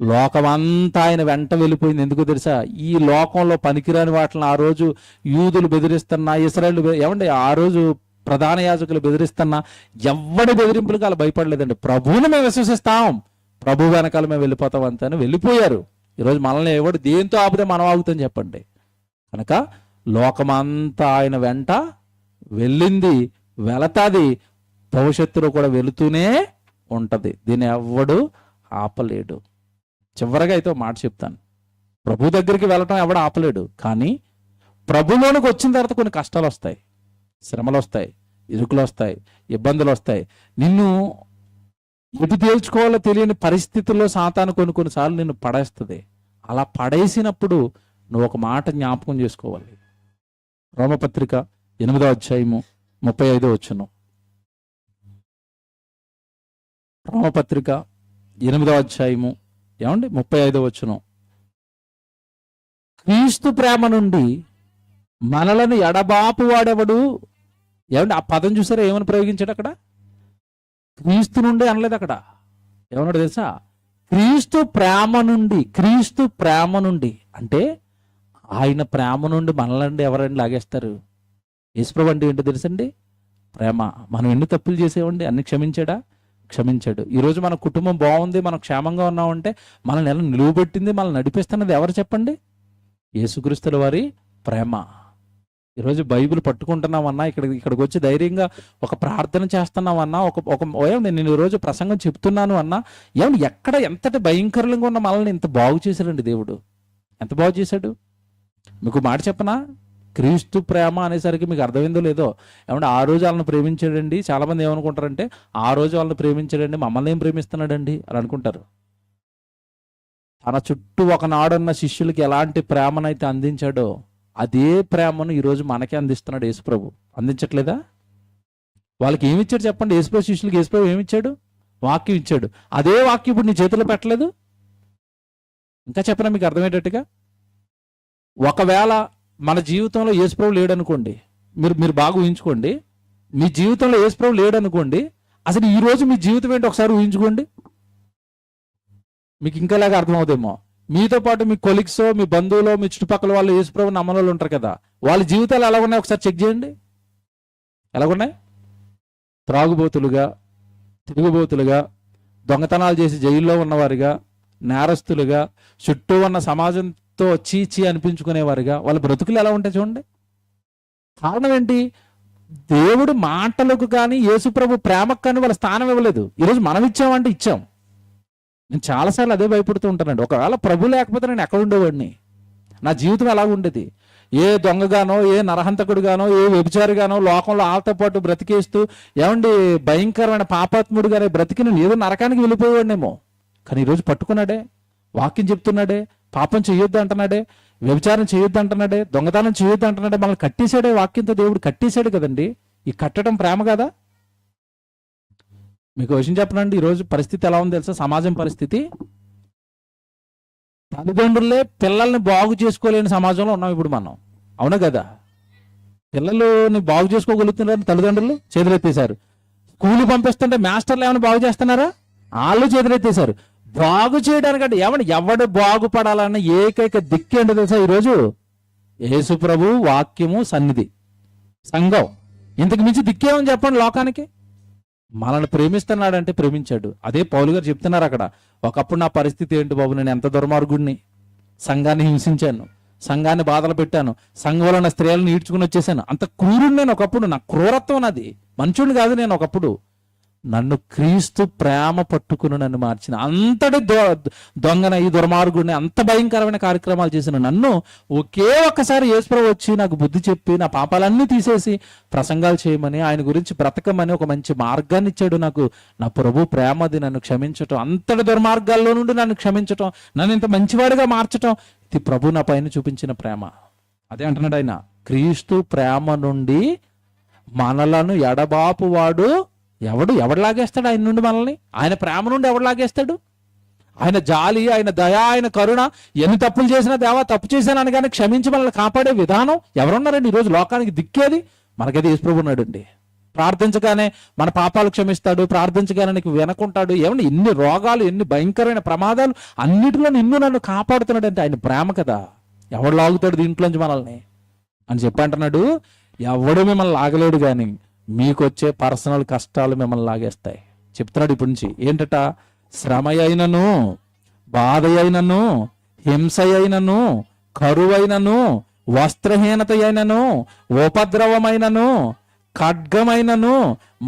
లోకమంతా ఆయన వెంట వెళ్ళిపోయింది. ఎందుకు తెలుసా? ఈ లోకంలో పనికిరాని వాటిని ఆ రోజు యూదులు బెదిరిస్తున్నా, ఇశ్రాయేలు ఏమండి ఆ రోజు ప్రధాన యాజకులు బెదిరిస్తున్నా ఎవడి బెదిరింపులకు వాళ్ళు భయపడలేదండి. ప్రభువుని మేము విశ్వసిస్తాం, ప్రభు వెనకాల మేము వెళ్ళిపోతాం అంతే అని వెళ్ళిపోయారు. ఈరోజు మనల్ని ఎవడు దేంతో ఆపితే మనం ఆగుతాం చెప్పండి? కనుక లోకమంతా ఆయన వెంట వెళ్ళింది, వెళతాది, భవిష్యత్తులో కూడా వెళుతూనే ఉంటది. దీన్ని ఎవడు ఆపలేడు. చివరిగా అయితే మాట చెప్తాను, ప్రభు దగ్గరికి వెళ్ళటం ఎవడు ఆపలేడు. కానీ ప్రభులోనికి వచ్చిన తర్వాత కొన్ని కష్టాలు వస్తాయి, శ్రమలు వస్తాయి, ఇరుకులు వస్తాయి, ఇబ్బందులు వస్తాయి. నిన్ను ఎటు తేల్చుకోవాలో తెలియని పరిస్థితుల్లో సాతాను కొన్నిసార్లు నిన్ను పడేస్తుంది. అలా పడేసినప్పుడు నువ్వు ఒక మాట జ్ఞాపకం చేసుకోవాలి. రోమపత్రిక 8వ అధ్యాయము 35వ వచనం. రోమపత్రిక 8వ అధ్యాయము ఏమండి 35వ వచనం. క్రీస్తు ప్రేమ నుండి మనలను ఎడబాపు వాడెవడు? ఏమండి ఆ పదం చూసారా ఏమని ప్రయోగించాడు అక్కడ? క్రీస్తు నుండి అనలేదు అక్కడ. ఏమన్నాడు తెలుసా? క్రీస్తు ప్రేమ నుండి అంటే ఆయన ప్రేమ నుండి మనల్ని ఎవరండి లాగేస్తారు? యేసుప్రభు అంటే ఏంటో తెలుసండి? ప్రేమ. మనం ఎన్ని తప్పులు చేసేవండి, అన్ని క్షమించాడా? క్షమించాడు. ఈరోజు మన కుటుంబం బాగుంది, మనం క్షేమంగా ఉన్నామంటే మనల్ని ఎలా నిలువబెట్టింది, మనల్ని నడిపిస్తున్నది ఎవరు చెప్పండి? యేసుక్రీస్తుల వారి ప్రేమ. ఈరోజు బైబిల్ పట్టుకుంటున్నామన్నా, ఇక్కడికి వచ్చి ధైర్యంగా ఒక ప్రార్థన చేస్తున్నామన్నా, నేను ఈరోజు ప్రసంగం చెప్తున్నాను అన్నా, ఏమన్నా ఎక్కడ ఎంతటి భయంకరంగా ఉన్న మనల్ని ఇంత బాగు చేశాడండి దేవుడు. ఎంత బాగు చేశాడు? మీకు మాట చెప్పనా? క్రీస్తు ప్రేమ అనేసరికి మీకు అర్థమైందో లేదో. ఏమంటే ఆ రోజు వాళ్ళని ప్రేమించాడండి. చాలామంది ఏమనుకుంటారంటే ఆ రోజు వాళ్ళని ప్రేమించాడండి, మమ్మల్ని ఏం ప్రేమిస్తున్నాడండి అని అనుకుంటారు. తన చుట్టూ ఒకనాడున్న శిష్యులకి ఎలాంటి ప్రేమనైతే అందించాడో అదే ప్రేమను ఈరోజు మనకే అందిస్తున్నాడు యేసుప్రభు. అందించట్లేదా? వాళ్ళకి ఏమి ఇచ్చాడు చెప్పండి? యేసుప్రభు శిష్యులకి యేసుప్రభు ఏమి ఇచ్చాడు? వాక్యం ఇచ్చాడు. అదే వాక్యం ఇప్పుడు నీ చేతిలో పెట్టలేదు. ఇంకా చెప్పనా మీకు అర్థమయ్యేటట్టుగా? ఒకవేళ మన జీవితంలో యేసుప్రభు లేడనుకోండి, మీరు బాగా ఊహించుకోండి. మీ జీవితంలో యేసుప్రభు లేడనుకోండి, అసలు ఈ రోజు మీ జీవితం ఏంటో ఒకసారి ఊహించుకోండి. మీకు ఇంకాలాగా అర్థమవుతామో. మీతో పాటు మీ కొలీగ్స్, మీ బంధువులు, మీ చుట్టుపక్కల వాళ్ళు యేసుప్రభు నమ్మని వాళ్ళు ఉంటారు కదా, వాళ్ళ జీవితాలు ఎలా ఉన్నాయి ఒకసారి చెక్ చేయండి. ఎలాగున్నాయి? త్రాగుబోతులుగా, తిరుగుబోతులుగా, దొంగతనాలు చేసి జైల్లో ఉన్నవారుగా, నేరస్తులుగా, చుట్టూ ఉన్న సమాజంతో చీచి అనిపించుకునేవారుగా వాళ్ళ బ్రతుకులు ఎలా ఉంటాయి చూడండి. కారణం ఏంటి? దేవుడు మాటలకు కానీ యేసుప్రభు ప్రేమకు కానీ వాళ్ళ స్థానం ఇవ్వలేదు. ఈరోజు మనం ఇచ్చామంటే ఇచ్చాం. నేను చాలాసార్లు అదే భయపడుతూ ఉంటానండి. ఒకవేళ ప్రభు లేకపోతే నేను ఎక్కడ ఉండేవాడిని? నా జీవితం ఎలా ఉండేది? ఏ దొంగగానో, ఏ నరహంతకుడుగానో, ఏ వ్యభిచారిగానో లోకంలో ఆళ్ళతో పాటు బ్రతికేస్తూ ఏమండి భయంకరమైన పాపాత్ముడుగానే బ్రతికి నేను ఏదో నరకానికి వెళ్ళిపోయేవాడినేమో. కానీ ఈరోజు పట్టుకున్నాడే, వాక్యం చెప్తున్నాడే, పాపం చేయొద్దు అంటున్నాడే, వ్యభిచారం చేయొద్దు అంటున్నాడే, దొంగతనం చేయొద్దు అంటున్నాడే. మనల్ని కట్టేశాడే, వాక్యంతో దేవుడు కట్టేశాడు కదండి. ఈ కట్టడం ప్రేమ కదా? మీకు విషయం చెప్పనండి, ఈరోజు పరిస్థితి ఎలా ఉంది తెలుసా? సమాజం పరిస్థితి, తల్లిదండ్రులే పిల్లల్ని బాగు చేసుకోలేని సమాజంలో ఉన్నాం ఇప్పుడు మనం. అవునా కదా? పిల్లల్ని బాగు చేసుకోగలుగుతున్నారు తల్లిదండ్రులు? చేతులెత్తేశారు. స్కూల్ పంపిస్తుంటే మాస్టర్లు ఏమైనా బాగు చేస్తున్నారా? వాళ్ళు చేతులెత్తేశారు. బాగు చేయడానికంటే ఎవడు బాగుపడాలన్న ఏకైక దిక్కు ఏంటో తెలుసా ఈరోజు? యేసు ప్రభు, వాక్యము, సన్నిధి, సంఘం. ఇంతకు మించి దిక్కేమని చెప్పండి లోకానికి? మనల్ని ప్రేమిస్తున్నాడంటే ప్రేమించాడు. అదే పౌలు గారు చెప్తున్నారు అక్కడ, ఒకప్పుడు నా పరిస్థితి ఏంటి బాబు, నేను ఎంత దుర్మార్గుడిని, సంఘాన్ని హింసించాను, సంఘాన్ని బాధలు పెట్టాను, సంఘంలో ఉన్న స్త్రీలను ఈడ్చుకుని వచ్చేసాను. అంత క్రూరుని నేను ఒకప్పుడు, నా క్రూరత్వం నాది, మంచుడిని కాదు నేను ఒకప్పుడు. నన్ను క్రీస్తు ప్రేమ పట్టుకుని నన్ను మార్చిన, అంతటి దొంగన, ఈ దుర్మార్గుడిని, అంత భయంకరమైన కార్యక్రమాలు చేసిన నన్ను ఒకే ఒక్కసారి యేసుప్రభు వచ్చి నాకు బుద్ధి చెప్పి నా పాపాలన్నీ తీసేసి ప్రసంగాలు చేయమని, ఆయన గురించి బ్రతకమని ఒక మంచి మార్గాన్ని ఇచ్చాడు నాకు. నా ప్రభు ప్రేమది, నన్ను క్షమించటం, అంతటి దుర్మార్గాల్లో నుండి నన్ను క్షమించటం, నన్ను ఇంత మంచివాడిగా మార్చటం, ఇది ప్రభు నా పైన చూపించిన ప్రేమ. అదే అంటున్నాడు ఆయన, క్రీస్తు ప్రేమ నుండి మనలను ఎడబాపు వాడు ఎవడు లాగేస్తాడు ఆయన నుండి మనల్ని? ఆయన ప్రేమ నుండి ఎవడు లాగేస్తాడు? ఆయన జాలి, ఆయన దయ, ఆయన కరుణ, ఎన్ని తప్పులు చేసినా దేవా తప్పు చేశానని కానీ క్షమించి మనల్ని కాపాడే విధానం ఎవరున్నారండి ఈరోజు లోకానికి? దిక్కేది మనకైతే యేసుప్రభు ఉన్నాడండి. ప్రార్థించగానే మన పాపాలు క్షమిస్తాడు, ప్రార్థించగానే నీకు వినకుంటాడు. ఏమన్నా ఎన్ని రోగాలు, ఎన్ని భయంకరమైన ప్రమాదాలు, అన్నిటిలో నిన్ను నన్ను కాపాడుతున్నాడు అంటే ఆయన ప్రేమ కదా. ఎవడు లాగుతాడు దీంట్లోంచి మనల్ని అని చెప్పి అంటున్నాడు. ఎవడు మిమ్మల్ని లాగలేడు, కానీ మీకు వచ్చే పర్సనల్ కష్టాలు మిమ్మల్ని లాగేస్తాయి. చెప్తున్నాడు ఇప్పటి నుంచి. ఏంటట? శ్రమ అయినను, బాధ అయినను, హింస అయినను, కరువైనను, వస్త్రహీనత అయినను, ఉపద్రవమైనను, ఖడ్గమైనను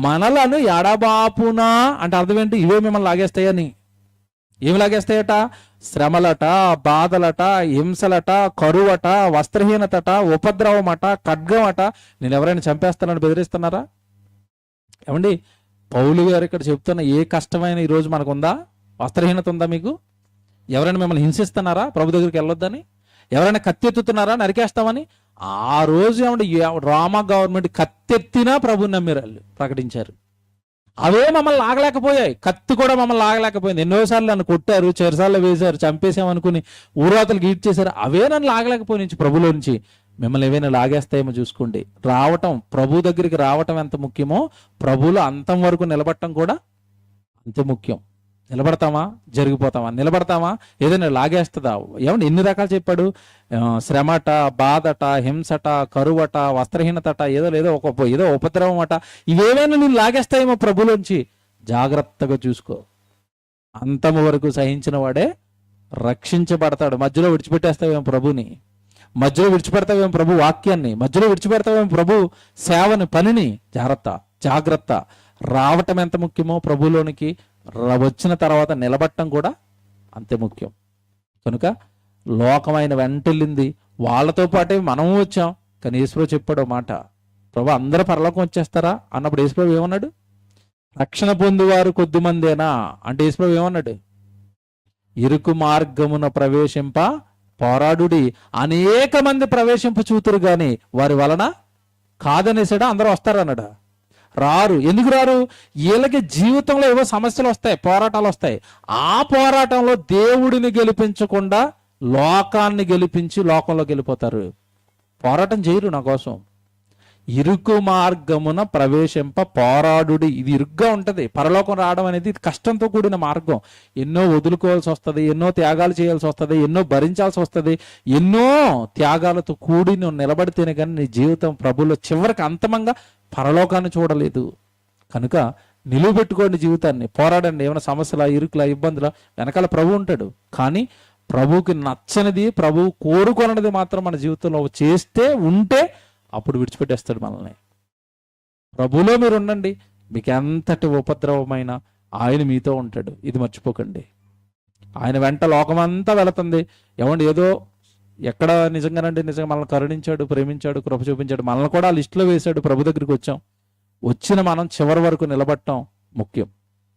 మనలను ఎడబాపునా అంటే అర్థం ఏంటి? ఇవే మిమ్మల్ని లాగేస్తాయని. ఏమి లాగేస్తాయట? శ్రమలట, బాధలట, హింసలట, కరువట, వస్త్రహీనతట, ఉపద్రవమట, ఖడ్గమట. నేను ఎవరైనా చంపేస్తానని బెదిరిస్తున్నారా? ఏమండి, పౌలు గారు ఇక్కడ చెప్తున్న ఏ కష్టమైన ఈరోజు మనకు ఉందా? వస్త్రహీనత ఉందా మీకు? ఎవరైనా మిమ్మల్ని హింసిస్తున్నారా ప్రభు దగ్గరికి వెళ్ళొద్దని? ఎవరైనా కత్తెత్తుతున్నారా నరికేస్తామని? ఆ రోజు ఏమండి రామా గవర్నమెంట్ కత్తెత్తినా ప్రభుని నమ్మిరు, ప్రకటించారు. అవే మమ్మల్ని లాగలేకపోయాయి. కత్తి కూడా మమ్మల్ని లాగలేకపోయింది. ఎన్నోసార్లు నన్ను కొట్టారు, చెరసాల్లో వేశారు, చంపేసామనుకుని ఊరాతలు గీట్ చేశారు. అవే నన్ను లాగలేకపోయి నుంచి ప్రభులో నుంచి మిమ్మల్ని ఏవైనా లాగేస్తాయేమో చూసుకోండి. రావటం, ప్రభు దగ్గరికి రావటం ఎంత ముఖ్యమో ప్రభులో అంతం వరకు నిలబడటం కూడా అంతే ముఖ్యం. నిలబడతామా? జరిగిపోతామా? నిలబడతామా? ఏదైనా లాగేస్తుందా? ఏమంటే ఎన్ని రకాలు చెప్పాడు? శ్రమట, బాధట, హింసట, కరువట, వస్త్రహీనతట, ఏదో ఉపద్రవం అట. ఇవేమైనా నేను లాగేస్తాయేమో ప్రభులోంచి. జాగ్రత్తగా చూసుకో. అంతము వరకు సహించిన వాడే రక్షించబడతాడు. మధ్యలో విడిచిపెట్టేస్తావేమో ప్రభుని, మధ్యలో విడిచిపెడతావేమో ప్రభు వాక్యాన్ని, మధ్యలో విడిచిపెడతావేమో ప్రభు సేవని, పనిని. జాగ్రత్త. రావటం ఎంత ముఖ్యమో ప్రభులోనికి వచ్చిన తర్వాత నిలబడటం కూడా అంతే ముఖ్యం. కనుక లోకమైన వెంటెళ్ళింది, వాళ్ళతో పాటే మనము వచ్చాం. కానీ యేసుప్రభు చెప్పాడు మాట, ప్రభు అందరూ పరలోకం వచ్చేస్తారా అన్నప్పుడు యేసుప్రభు ఏమన్నాడు? రక్షణ పొందువారు కొద్దిమందేనా అంటే యేసుప్రభు ఏమన్నాడు? ఇరుకు మార్గమున ప్రవేశింప పోరాడుడి, అనేక మంది ప్రవేశింప చూతురు గాని వారి వలన కాదనేసాడా? అందరూ వస్తారన్నాడా? రారు. ఎందుకు రారు? వీళ్ళకి జీవితంలో ఏవో సమస్యలు వస్తాయి, పోరాటాలు వస్తాయి. ఆ పోరాటంలో దేవుడిని గెలిపించకుండా లోకాన్ని గెలిపించి లోకంలోకి వెళ్ళిపోతారు. పోరాటం చేయరు నా కోసం. ఇరుకు మార్గమున ప్రవేశింప పోరాడుడి. ఇది ఇరుగ్గా ఉంటుంది. పరలోకం రావడం అనేది ఇది కష్టంతో కూడిన మార్గం. ఎన్నో వదులుకోవాల్సి వస్తుంది, ఎన్నో త్యాగాలు చేయాల్సి వస్తుంది, ఎన్నో భరించాల్సి వస్తుంది. ఎన్నో త్యాగాలతో కూడి నువ్వు నిలబడితేనే కానీ నీ జీవితం ప్రభులో చివరికి అంతమంగా పరలోకాన్ని చూడలేదు. కనుక నిలువబెట్టుకోండి జీవితాన్ని, పోరాడండి. ఏమైనా సమస్యల, ఇరుకుల, ఇబ్బందుల వెనకాల ప్రభు ఉంటాడు. కానీ ప్రభువుకి నచ్చనిది, ప్రభువు కోరుకొనది మాత్రం మన జీవితంలో చేస్తే ఉంటే అప్పుడు విడిచిపెట్టేస్తాడు మనల్ని. ప్రభువులో మీరు ఉండండి, మీకు ఎంతటి ఉపద్రవమైన ఆయన మీతో ఉంటాడు. ఇది మర్చిపోకండి. ఆయన వెంట లోకమంతా వెళుతుంది. ఏమండి ఏదో ఎక్కడ నిజంగానండి, నిజంగా మనల్ని కరుణించాడు, ప్రేమించాడు, కృప చూపించాడు, మనల్ని కూడా ఆ లిస్టులో వేశాడు. ప్రభు దగ్గరికి వచ్చిన మనం చివరి వరకు నిలబడటం ముఖ్యం.